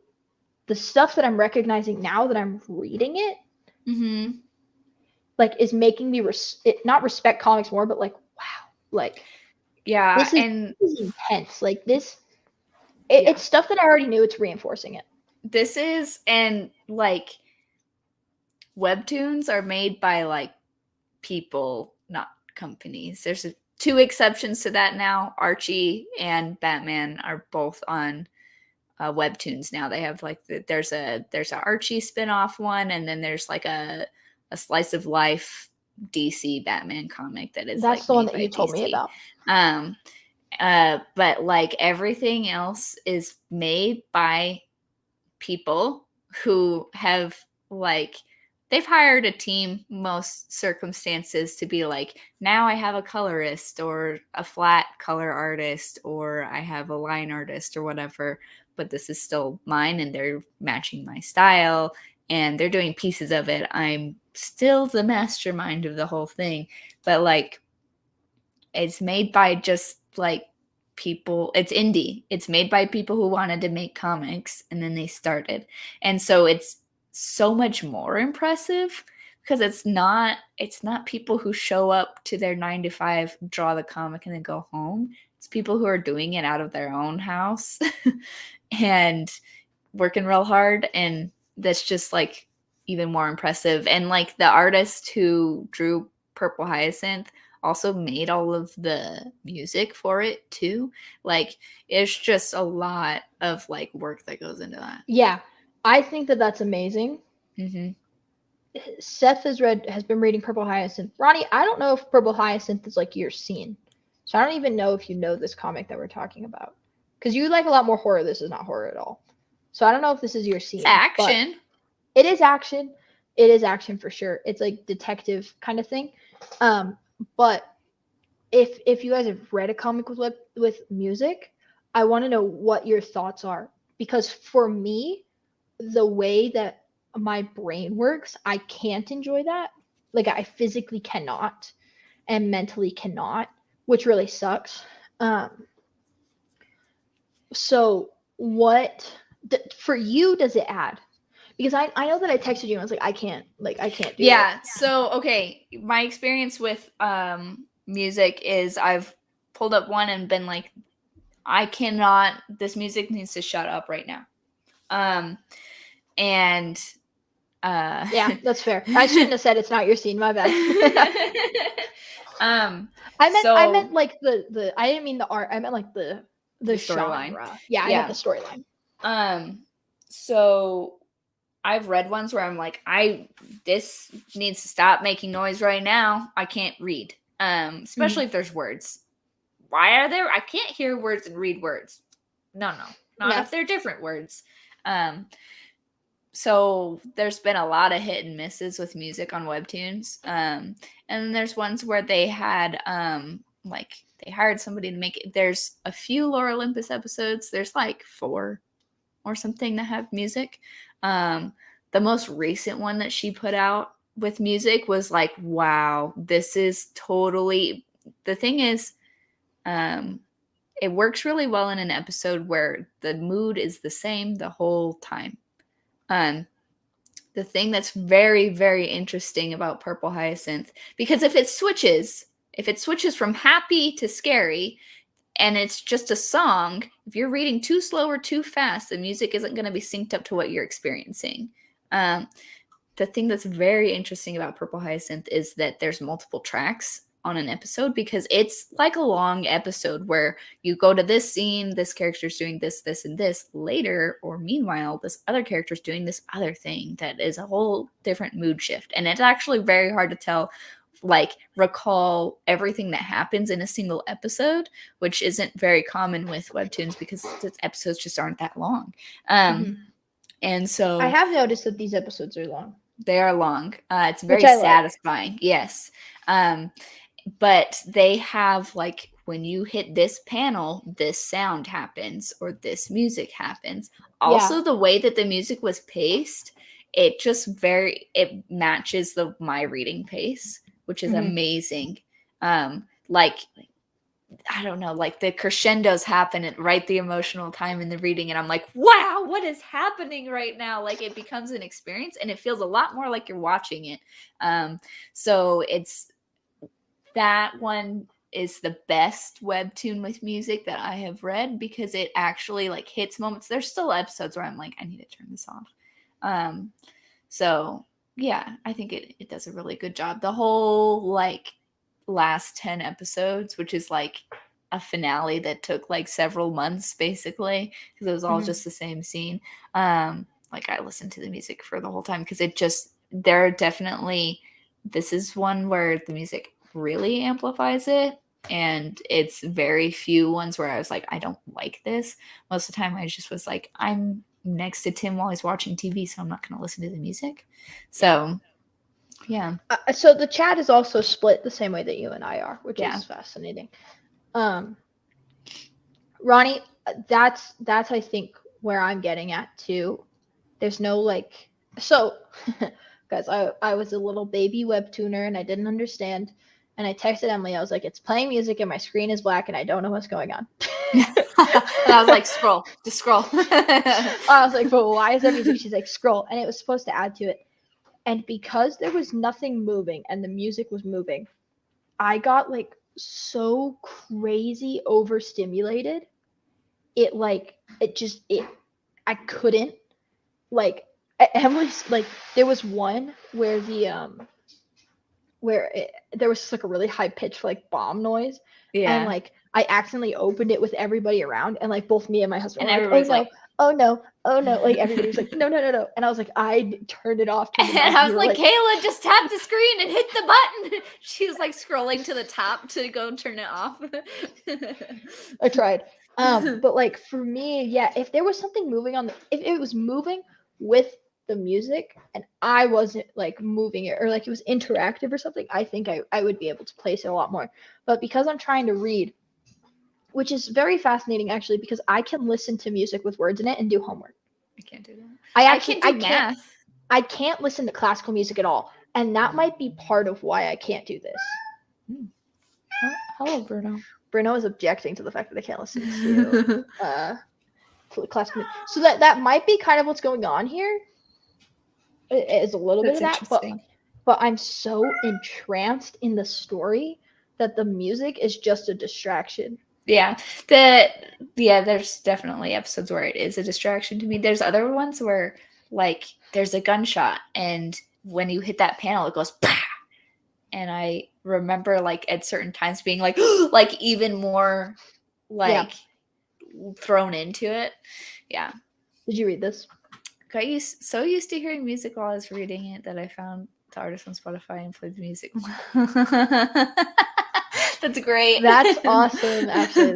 stuff that I'm recognizing now that I'm reading it, like is making me not respect comics more, but like wow, like this is intense. Like this, it's stuff that I already knew. It's reinforcing it. This is, and like webtoons are made by like people, not companies. There's 2 exceptions to that now. Archie and Batman are both on webtoons now. They have like there's a Archie spin-off one, and then there's like a slice of life DC Batman comic that is that's like the one that you told me about. But like everything else is made by people who have like they've hired a team most circumstances to be like, now I have a colorist or a flat color artist or I have a line artist or whatever, but this is still mine and they're matching my style and they're doing pieces of it. I'm still the mastermind of the whole thing, but like it's made by just like people. It's indie. It's made by people who wanted to make comics and then they started. And so it's so much more impressive because it's not people who show up to their 9 to 5, draw the comic and then go home. It's people who are doing it out of their own house and working real hard, and that's just like even more impressive. And like the artist who drew Purple Hyacinth also made all of the music for it too. Like it's just a lot of like work that goes into that. Yeah, I think that that's amazing. Mm-hmm. Seth has been reading Purple Hyacinth. Ronnie, I don't know if Purple Hyacinth is like your scene, so I don't even know if you know this comic that we're talking about, because you like a lot more horror. This is not horror at all, so I don't know if this is your scene. It's action. It is action. It is action for sure. It's like detective kind of thing. But if you guys have read a comic with music, I want to know what your thoughts are, because for me, the way that my brain works, I can't enjoy that. Like I physically cannot and mentally cannot, which really sucks. So what for you does it add? Because I know that I texted you and I was like, I can't do it. Yeah. So okay, my experience with music is I've pulled up one and been like, I cannot, this music needs to shut up right now. And yeah, that's fair. I shouldn't have said it's not your scene, my bad. I meant like the I didn't mean the art, I meant like the storyline. Yeah, I meant the storyline. So I've read ones where I'm like, this needs to stop making noise right now. I can't read. Especially if there's words. Why are there? I can't hear words and read words. No. Not if they're different words. So there's been a lot of hit and misses with music on Webtoons. And then there's ones where they had like they hired somebody to make it. There's a few Lore Olympus episodes. There's like 4 or something that have music. The most recent one that she put out with music was like, wow, this is totally, the thing is, it works really well in an episode where the mood is the same the whole time. The thing that's very, very interesting about Purple Hyacinth, because if it switches from happy to scary, and it's just a song, if you're reading too slow or too fast, the music isn't going to be synced up to what you're experiencing. The thing that's very interesting about Purple Hyacinth is that there's multiple tracks on an episode, because it's like a long episode where you go to this scene, this character's doing this, this, and this later, or meanwhile, this other character's doing this other thing that is a whole different mood shift. And it's actually very hard to tell, like recall everything that happens in a single episode, which isn't very common with Webtoons because the episodes just aren't that long. And so I have noticed that these episodes are long. They are long. It's very satisfying. Like. Yes. But they have like, when you hit this panel, this sound happens or this music happens. Also, the way that the music was paced, it just it matches my reading pace, which is amazing. Like, I don't know, like the crescendos happen at right the emotional time in the reading, and I'm like, wow, what is happening right now? Like, it becomes an experience and it feels a lot more like you're watching it. So it's, that one is the best Webtoon with music that I have read, because it actually like hits moments. There's still episodes where I'm like, I need to turn this off. So yeah, I think it does a really good job. The whole like last 10 episodes, which is like a finale that took like several months basically, because it was all just the same scene. Like I listened to the music for the whole time, because this is one where the music really amplifies it. and it's very few ones where I was like, I don't like this. Most of the time I just was like, I'm next to Tim while he's watching TV, so I'm not going to listen to the music. So yeah. So the chat is also split the same way that you and I are, which is fascinating. Ronnie, that's I think where I'm getting at too. There's no like, so guys, I was a little baby webtooner and I didn't understand, and I texted Emily. I was like, it's playing music and my screen is black and I don't know what's going on. And I was like, just scroll. I was like, but why is there music? She's like, scroll, and it was supposed to add to it. And because there was nothing moving and the music was moving, I got like so crazy overstimulated. I couldn't, like, Emily's like, there was one where there was like a really high pitched like bomb noise. Yeah. And like I accidentally opened it with everybody around, and like both me and my husband and were like, oh no, like everybody was like, no, and I was like, I turned it off. And I was like, Kayla, just tap the screen and hit the button. She was like scrolling to the top to go turn it off. I tried. But like for me, yeah, if there was something moving if it was moving with the music and I wasn't like moving it, or like it was interactive or something, I think I would be able to place it a lot more. But because I'm trying to read, which is very fascinating actually, because I can listen to music with words in it and do homework. I can't do that. I can't listen to classical music at all, and that might be part of why I can't do this. Hello, Bruno. Bruno is objecting to the fact that I can't listen to classical music. So that might be kind of what's going on here. It is a little bit of that, but I'm so entranced in the story that the music is just a distraction. Yeah, there's definitely episodes where it is a distraction to me. There's other ones where like there's a gunshot, and when you hit that panel, it goes bah! And I remember like at certain times being like like even more like thrown into it. Yeah. Did you read this? I so used to hearing music while I was reading it that I found the artist on Spotify and played the music. That's great. That's awesome. Actually,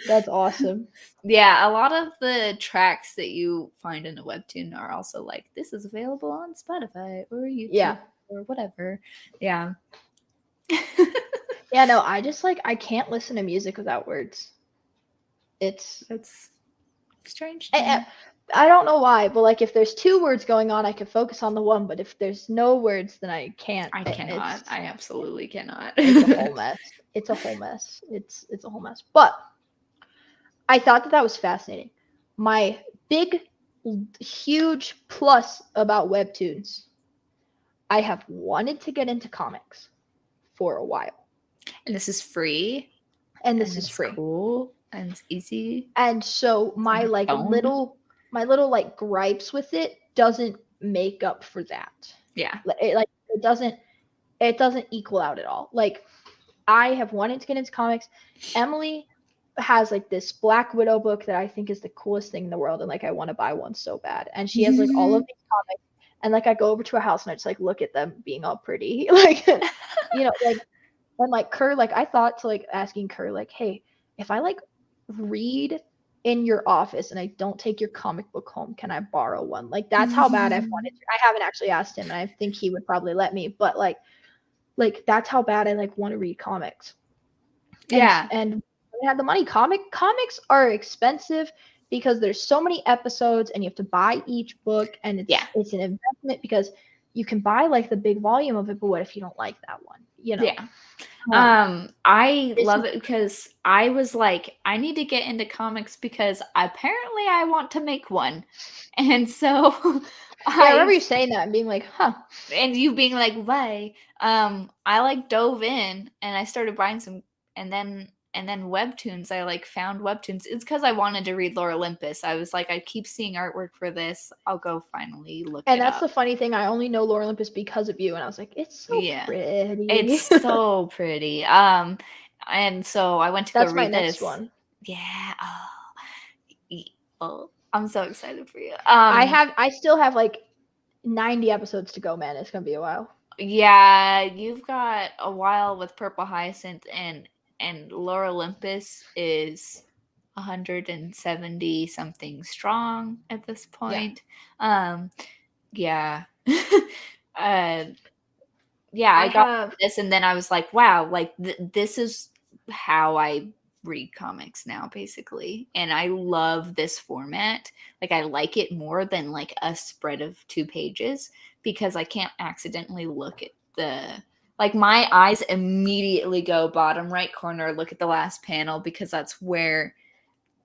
that's awesome. Yeah, a lot of the tracks that you find in a webtoon are also like, this is available on Spotify or YouTube or whatever. Yeah. Yeah, no, I just like, I can't listen to music without words. That's strange. I don't know why, but like if there's two words going on, I can focus on the one, but if there's no words, then I can't. I cannot. I absolutely cannot. It's a whole mess. It's a whole mess. It's a whole mess. But I thought that was fascinating. My big, huge plus about Webtoons, I have wanted to get into comics for a while. And this is free. And this is free. Cool. And it's easy. And so my little like gripes with it doesn't make up for that. Yeah. It doesn't equal out at all. Like I have wanted to get into comics. Emily has like this Black Widow book that I think is the coolest thing in the world, and like I want to buy one so bad. And she has like all of these comics, and like I go over to her house and I just like look at them being all pretty. Like like, and like Kerr, like I thought to like asking Kerr, like, hey, if I like read in your office and I don't take your comic book home, can I borrow one? Like that's how bad I've wanted to. I haven't actually asked him, and I think he would probably let me, but like that's how bad I like want to read comics. And I had the money. Comics are expensive because there's so many episodes and you have to buy each book, and it's an investment because you can buy like the big volume of it, but what if you don't like that one? I love it because I was like, I need to get into comics because apparently I want to make one. And so I remember you saying that and being like, huh. And you being like, why? I like dove in and I started buying some, and then Webtoons, I like found Webtoons. It's because I wanted to read Lore Olympus. I was like, I keep seeing artwork for this. I'll go finally look it up. And that's the funny thing. I only know Lore Olympus because of you. And I was like, it's so pretty. It's so pretty. And so I went to go read this. That's my next one. Yeah. Oh, I'm so excited for you. I still have like 90 episodes to go, man. It's gonna be a while. Yeah, you've got a while with Purple Hyacinth, and and Lore Olympus is 170 something strong at this point. Yeah. I got this, and then I was like, wow, like this is how I read comics now, basically. And I love this format. Like, I like it more than like a spread of 2 pages, because I can't accidentally look at like, my eyes immediately go bottom right corner, look at the last panel, because that's where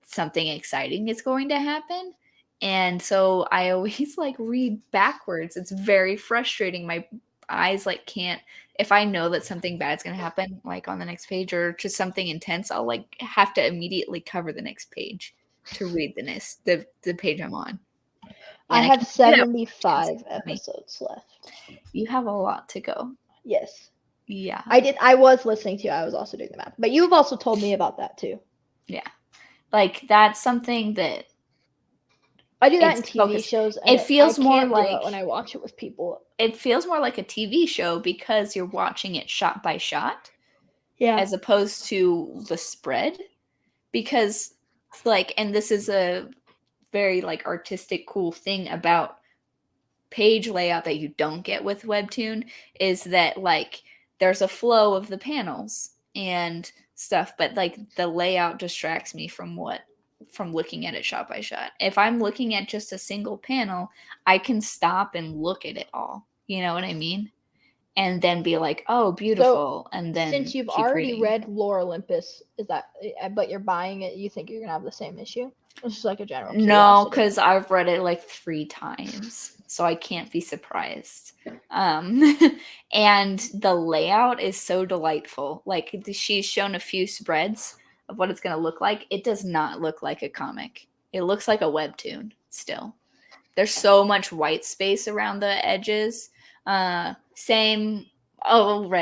something exciting is going to happen. And so I always like read backwards. It's very frustrating. My eyes like can't, if I know that something bad's going to happen like on the next page or just something intense, I'll like have to immediately cover the next page to read the page I'm on. And I have 75 episodes left. You have a lot to go. Yes. Yeah. I was listening to you. I was also doing the math. But you've also told me about that too. Yeah. Like, that's something that I do that in TV shows. And it feels more like when I watch it with people. It feels more like a TV show because you're watching it shot by shot. Yeah. As opposed to the spread. Because, like, and this is a very, like, artistic, cool thing about page layout that you don't get with Webtoon, is that, like, there's a flow of the panels and stuff, but, like, the layout distracts me from looking at it shot by shot. If I'm looking at just a single panel, I can stop and look at it all. You know what I mean? And then be like, oh, beautiful. So, and then since you've already read Lore Olympus, but you're buying it, you think you're going to have the same issue? It's just like a general curiosity. No, because I've read it like 3 times, so I can't be surprised. And the layout is so delightful. Like, she's shown a few spreads of what it's going to look like. It does not look like a comic. It looks like a webtoon still. There's so much white space around the edges. Read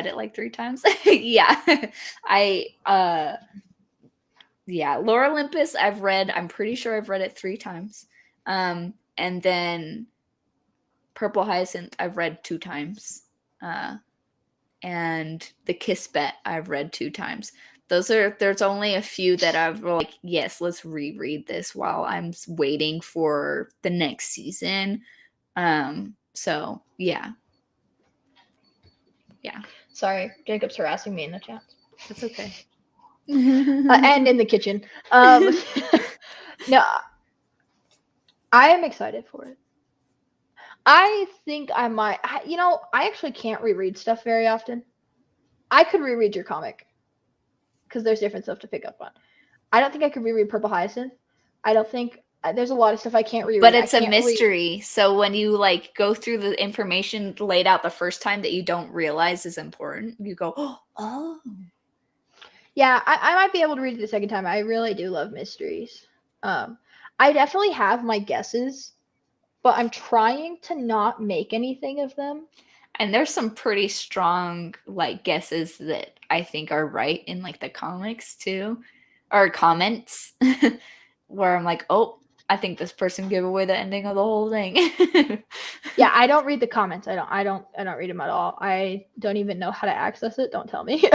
it like 3 times. Yeah. Lore Olympus I'm pretty sure I've read it 3 times. And then Purple Hyacinth I've read 2 times. And The Kiss Bet I've read 2 times. There's only a few that I've like, yes, let's reread this while I'm waiting for the next season. So yeah. Sorry, Jacob's harassing me in the chat. That's okay. And in the kitchen. No, I am excited for it. I think I might. I actually can't reread stuff very often. I could reread your comic because there's different stuff to pick up on. I don't think I could reread Purple Hyacinth. I don't think there's a lot of stuff I can't reread. But it's a mystery. So when you like go through the information laid out the first time that you don't realize is important, you go, oh. Yeah, I might be able to read it the second time. I really do love mysteries. I definitely have my guesses, but I'm trying to not make anything of them. And there's some pretty strong like guesses that I think are right in like the comics too, or comments, where I'm like, oh, I think this person gave away the ending of the whole thing. Yeah, I don't read the comments. I don't read them at all. I don't even know how to access it. Don't tell me.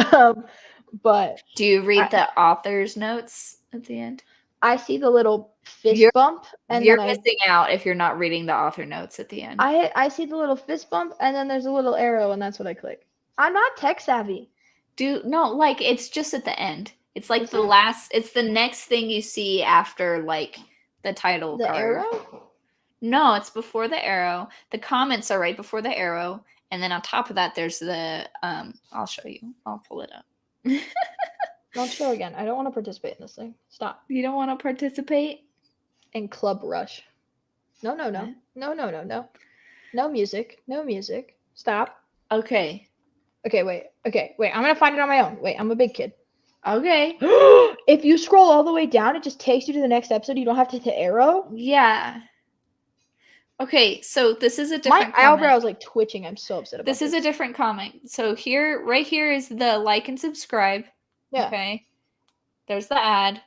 But do you read the author's notes at the end? I see the little fist bump, and you're missing out if you're not reading the author notes at the end. I see the little fist bump, and then there's a little arrow, and that's what I click. I'm not tech savvy. Like it's just at the end. It's like it's the next thing you see after like the title card. Arrow? No, it's before the arrow. The comments are right before the arrow, and then on top of that there's the I'll show you. I'll pull it up. Don't show again. I don't want to participate in this thing. Stop. You don't want to participate in Club Rush? No. No music. No music. Stop. Okay. Wait. I'm gonna find it on my own. Wait, I'm a big kid. Okay. If you scroll all the way down, it just takes you to the next episode. You don't have to hit the arrow. Yeah. Okay, so this is a different. My eyebrow is like twitching. I'm so upset about this. This is a different comic. So right here is the like and subscribe. Yeah. Okay. There's the ad,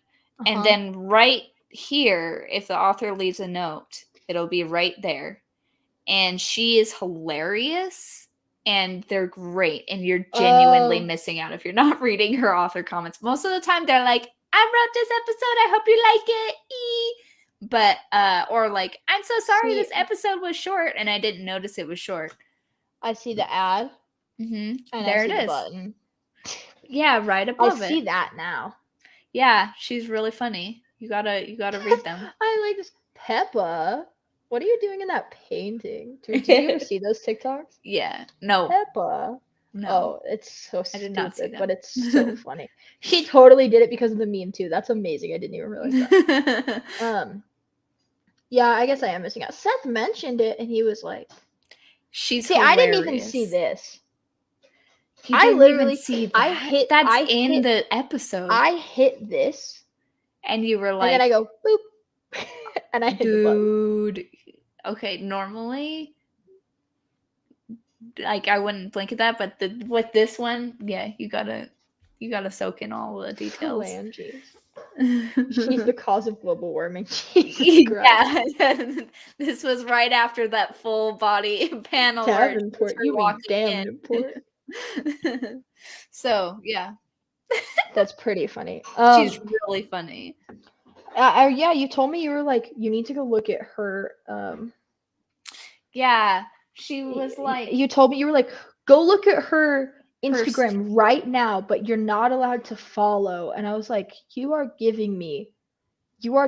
and then right here, if the author leaves a note, it'll be right there. And she is hilarious. and they're great, and you're genuinely missing out if you're not reading her author comments. Most of the time they're like, I wrote this episode, I hope you like it. But or like, I'm so sorry this episode was short and I didn't notice it was short. I see the ad. And there it is. The button. Yeah, right above it. I see that now. Yeah, she's really funny. You gotta read them. I like this. Peppa, what are you doing in that painting? Did you ever see those TikToks? Yeah. No. Peppa. No. Oh, it's so stupid, I did not see that. But it's so funny. She totally did it because of the meme too. That's amazing. I didn't even realize that. Yeah, I guess I am missing out. Seth mentioned it and he was like, she's hilarious. I didn't even see this. I literally see that. That's in the episode. I hit this. And you were like, and then I go boop. And I hit the button. Okay, normally like I wouldn't blink at that, but with this one, yeah, you gotta soak in all the details. She's the cause of global warming. Yeah. This was right after that full body panel. Davenport, you mean Davenport. So yeah. That's pretty funny. She's really funny. Yeah, you told me you were like, you need to go look at her. Yeah, she was like. You told me you were like, go look at her Instagram right now, but you're not allowed to follow. And I was like, you are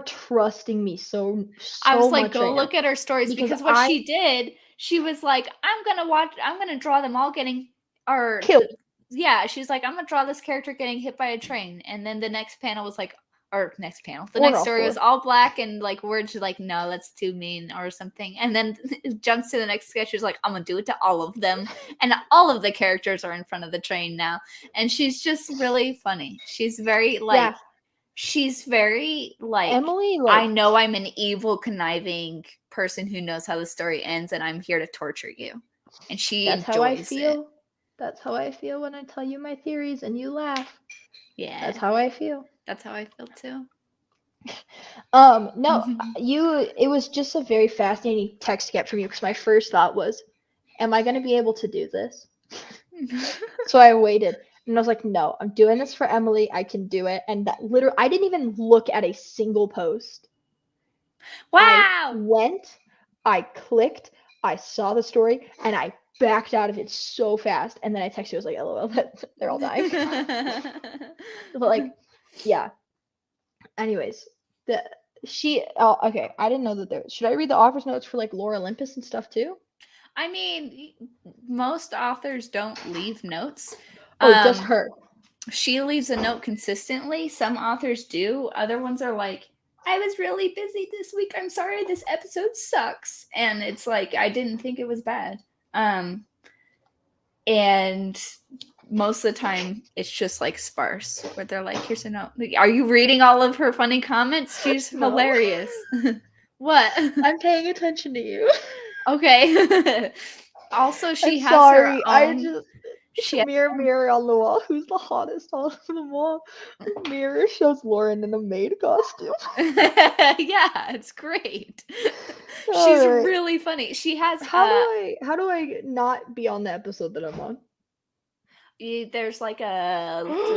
trusting me so I was like, much go look at her stories because what she did, she was like, I'm gonna draw them all getting killed. Yeah, she's like, I'm gonna draw this character getting hit by a train, and then the next panel was like, the next story was all black and like words. She's like, no, that's too mean or something, and then it jumps to the next sketch. She's like, I'm gonna do it to all of them, and all of the characters are in front of the train now, and she's just really funny. She's very like, she's very like Emily. I know I'm an evil, conniving person who knows how the story ends, and I'm here to torture you, and she enjoys how I feel. it. That's how I feel when I tell you my theories and you laugh. Yeah. That's how I feel. That's how I feel too. No, it was just a very fascinating text to get from you because my first thought was, am I going to be able to do this? So I waited and I was like, no, I'm doing this for Emily. I can do it. And that literally, I didn't even look at a single post. Wow. I clicked, I saw the story, and I backed out of it so fast. And then I texted you, I was like, LOL, they're all dying. But like, yeah. Anyways, okay, I didn't know that should I read the author's notes for like Lore Olympus and stuff too? I mean, most authors don't leave notes. Just her. She leaves a note consistently. Some authors do. Other ones are like, I was really busy this week. I'm sorry, this episode sucks. And it's like, I didn't think it was bad. And most of the time it's just like sparse where they're like, here's a note. Like, are you reading all of her funny comments? She's hilarious. What? I'm paying attention to you. Okay. Also, she has her own. Mirror on the wall. Who's the hottest on the wall? The mirror shows Lauren in a maid costume. Yeah, it's great. She's really funny. She has. How do I not be on the episode that I'm on? There's like 3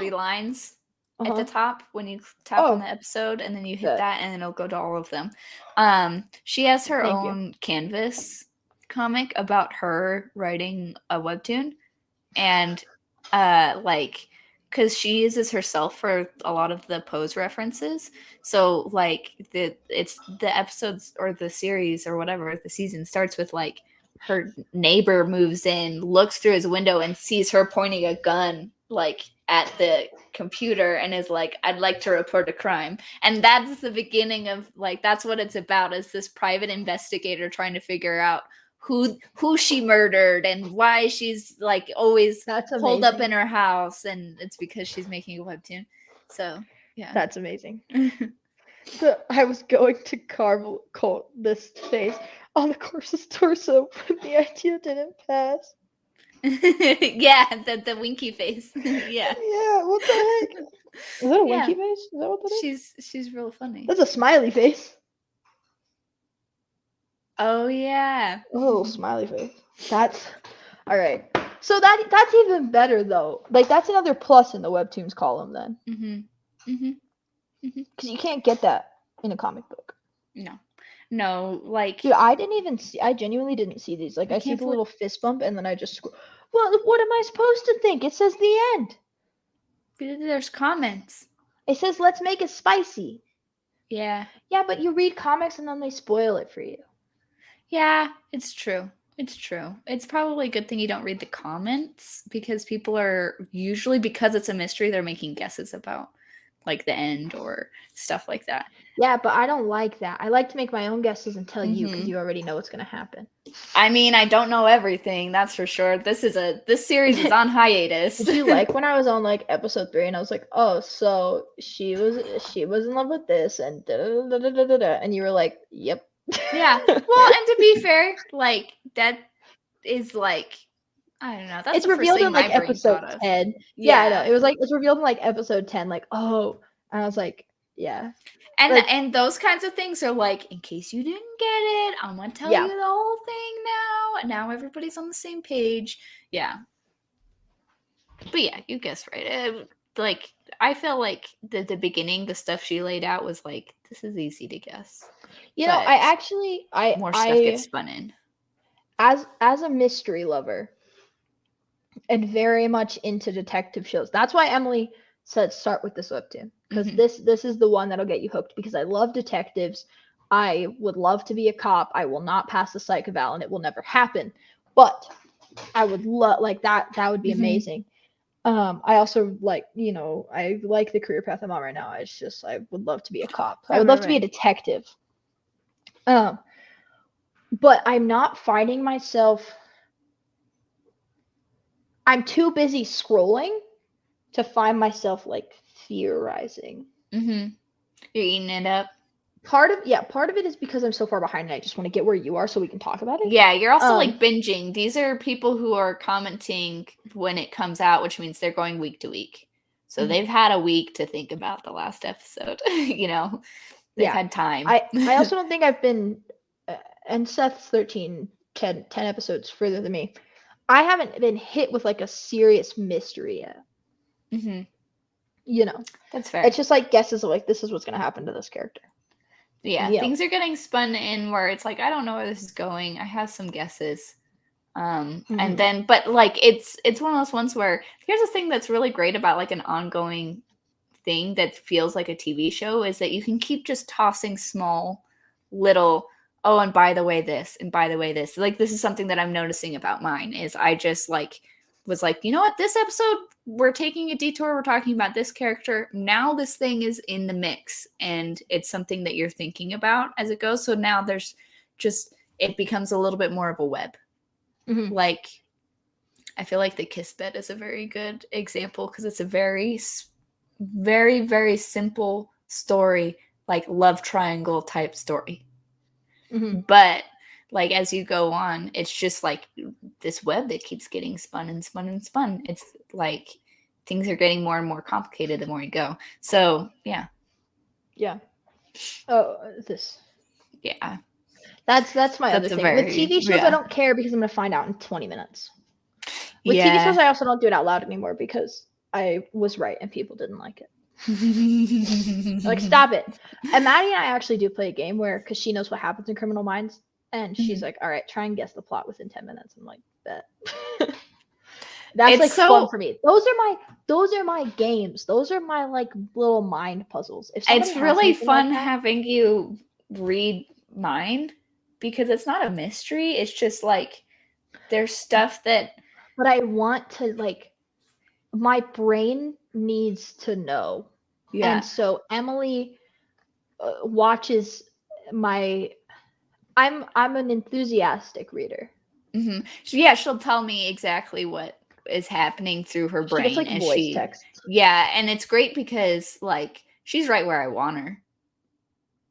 lines at the top when you tap on the episode, and then you hit that, and then it'll go to all of them. She has her own Canvas comic about her writing a webtoon. And like, because she uses herself for a lot of the pose references, so like the episodes or the series or whatever, the season starts with like her neighbor moves in, looks through his window and sees her pointing a gun like at the computer and is like, I'd like to report a crime. And that's the beginning of like, that's what it's about, is this private investigator trying to figure out who she murdered and why she's like always holed up in her house, and it's because she's making a webtoon. So yeah, that's amazing. So I was going to carve this face on the corpse's torso, but the idea didn't pass. Yeah, the winky face. Yeah. Yeah, what the heck? Is that a winky face? Is that what that is? She's real funny. That's a smiley face. Oh yeah. A little smiley face. That's all right. So that's even better though. Like that's another plus in the Webtoons column then. Because you can't get that in a comic book. No, like, dude, I genuinely didn't see these. Like I see the little fist bump and then I just scroll. Well, what am I supposed to think? It says the end. There's comments. It says let's make it spicy. Yeah, but you read comics and then they spoil it for you. Yeah, it's true. It's probably a good thing you don't read the comments, because people are usually, because it's a mystery, they're making guesses about like the end or stuff like that. Yeah, but I don't like that. I like to make my own guesses and tell you, because you already know what's going to happen. I mean, I don't know everything, that's for sure. This series is on hiatus. Did you like when I was on like episode 3 and I was like, oh, so she was in love with this and and you were like, yep. Yeah. Well, and to be fair, like that is like, I don't know. That's it's revealed in like episode 10. Yeah, I know. It's revealed in like episode 10. Like, oh, and I was like, yeah. And those kinds of things are like, in case you didn't get it, I'm gonna tell you the whole thing now. Now everybody's on the same page. Yeah. But yeah, you guessed right. Like, I feel like the beginning, the stuff she laid out was like, this is easy to guess. You know, more stuff gets spun in. As a mystery lover and very much into detective shows, that's why Emily said start with this webtoon, because this is the one that'll get you hooked, because I love detectives. I would love to be a cop. I will not pass the psych eval and it will never happen, but I would love like that would be amazing. I also like, I like the career path I'm on right now. I would love to be a cop. I would love to be a detective. But I'm not finding myself. I'm too busy scrolling to find myself like theorizing. You're eating it up. Part of it is because I'm so far behind and I just want to get where you are so we can talk about it. Yeah, you're also like binging. These are people who are commenting when it comes out, which means they're going week to week. So they've had a week to think about the last episode. They've had time. I also don't think I've been, and Seth's 10 episodes further than me. I haven't been hit with like a serious mystery yet. That's fair. It's just like guesses of like, this is what's going to happen to this character. Yeah, things are getting spun in where it's like, I don't know where this is going. I have some guesses. And then, but like, it's one of those ones where here's the thing that's really great about like an ongoing thing that feels like a TV show, is that you can keep just tossing small little, oh, and by the way this, and by the way this. Like, this is something that I'm noticing about mine, is I just like was like, you know what, this episode we're taking a detour, we're talking about this character, now this thing is in the mix and it's something that you're thinking about as it goes. So now there's just, it becomes a little bit more of a web. Like, I feel like the Kiss Bed is a very good example, because it's a very, very, very simple story, like love triangle type story. But like, as you go on, it's just like this web that keeps getting spun and spun and spun. It's like things are getting more and more complicated the more you go. So yeah. Oh, this. Yeah. That's my other thing. With TV shows, I don't care because I'm going to find out in 20 minutes. With TV shows, I also don't do it out loud anymore because I was right and people didn't like it. Like, stop it. And Maddie and I actually do play a game where, because she knows what happens in Criminal Minds, and she's like, all right, try and guess the plot within 10 minutes. I'm like, bet. That's like fun for me. Those are my games. Those are my like little mind puzzles. It's really fun having you read mine, because it's not a mystery. It's just like, there's stuff that. But I want to, like, my brain needs to know. Yeah. And so Emily watches my. I'm an enthusiastic reader. Yeah, she'll tell me exactly what is happening through her brain. She gets, like, voice texts. Yeah, and it's great because like she's right where I want her.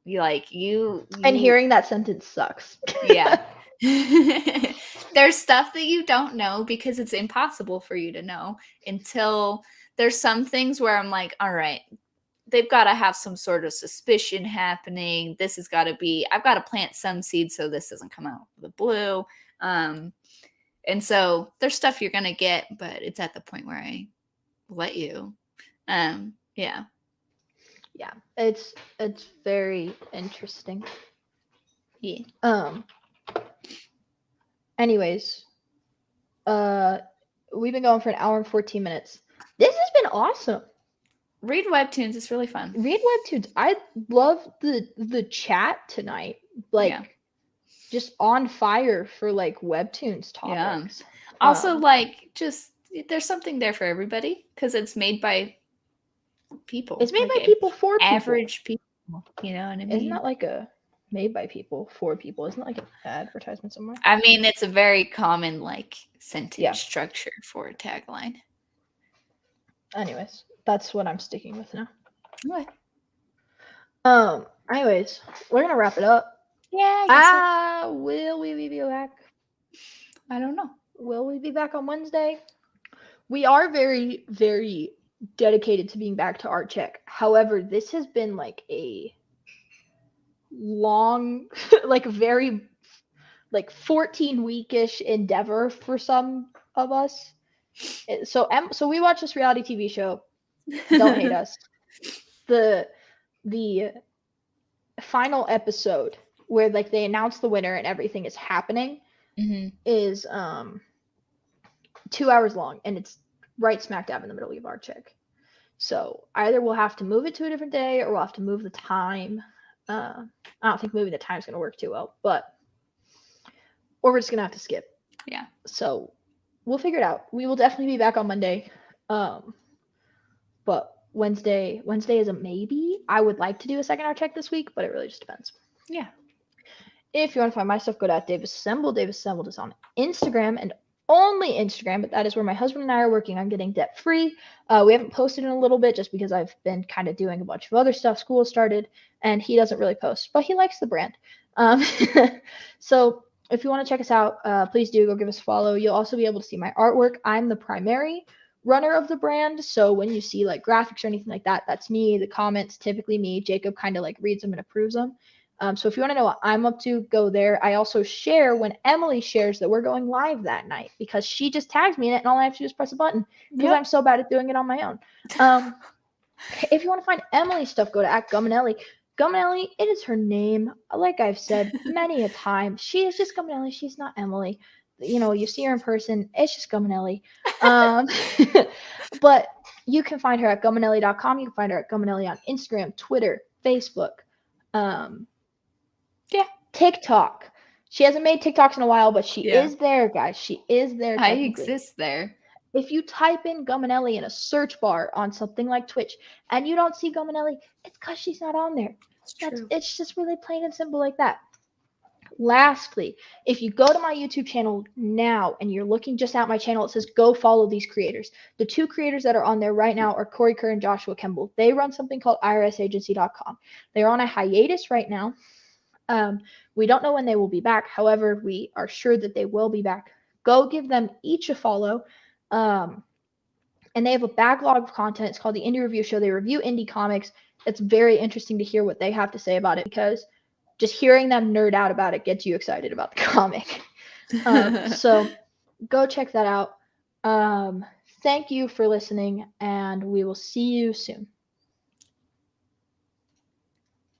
And hearing that sentence sucks. Yeah. There's stuff that you don't know because it's impossible for you to know until there's some things where I'm like, all right, they've got to have some sort of suspicion happening. This has got to be, I've got to plant some seeds so this doesn't come out of the blue. And so there's stuff you're gonna get, but it's at the point where I let you. Yeah. Yeah, it's very interesting. Yeah. Anyways, we've been going for an hour and 14 minutes. This has been awesome. Read Webtoons. It's really fun. Read Webtoons. I love the chat tonight. Like, just on fire for like Webtoons topics. Yeah. Also, like, just there's something there for everybody because it's made by people. It's made like by people for average people. You know what I mean? Isn't that like a made by people for people? Isn't that like an advertisement somewhere? I mean, it's a very common like sentence structure for a tagline. Anyways, that's what I'm sticking with now. What? Anyways, we're gonna wrap it up. Yeah, I guess will we be back? I don't know. Will we be back on Wednesday? We are very, very dedicated to being back to Art Check. However, this has been like a long, like very, like 14-weekish endeavor for some of us. So we watch this reality TV show. Don't hate us. The final episode where like they announce the winner and everything is happening is 2 hours long, and it's right smack dab in the middle of our check. So either we'll have to move it to a different day or we'll have to move the time. I don't think moving the time is going to work too well, or we're just going to have to skip. Yeah. So we'll figure it out. We will definitely be back on Monday. But Wednesday is a maybe. I would like to do a second art check this week, but it really just depends. Yeah. If you want to find my stuff, go to @DavisAssembled. Davis Assembled is on Instagram and only Instagram, but that is where my husband and I are working on getting debt free. We haven't posted in a little bit just because I've been kind of doing a bunch of other stuff. School started, and he doesn't really post, but he likes the brand. So if you want to check us out, please do go give us a follow. You'll also be able to see my artwork. I'm the primary runner of the brand, so when you see like graphics or anything like that, that's me. The comments, typically me. Jacob kind of like reads them and approves them. So if you want to know what I'm up to, go there. I also share when Emily shares that we're going live that night because she just tags me in it, and all I have to do is press a button because I'm so bad at doing it on my own. If you want to find Emily's stuff, go to @Gummanelli. Gummanelli, it is her name. Like I've said many a time, she is just Gummanelli. She's not Emily. You know, you see her in person, it's just Gummanelli. But you can find her at Gummanelli.com. You can find her at Gummanelli on Instagram, Twitter, Facebook. TikTok. She hasn't made TikToks in a while, but she is there, guys. She is there. I exist there. If you type in Gummanelli in a search bar on something like Twitch and you don't see Gummanelli, it's because she's not on there. It's just really plain and simple like that. Lastly, if you go to my YouTube channel now and you're looking just at my channel, it says go follow these creators. The two creators that are on there right now are Corey Kerr and Joshua Kemble. They run something called irsagency.com. They're on a hiatus right now. We don't know when they will be back. However, we are sure that they will be back. Go give them each a follow. And they have a backlog of content. It's called the Indie Review Show. They review indie comics. It's very interesting to hear what they have to say about it because just hearing them nerd out about it gets you excited about the comic. So go check that out. Thank you for listening, and we will see you soon.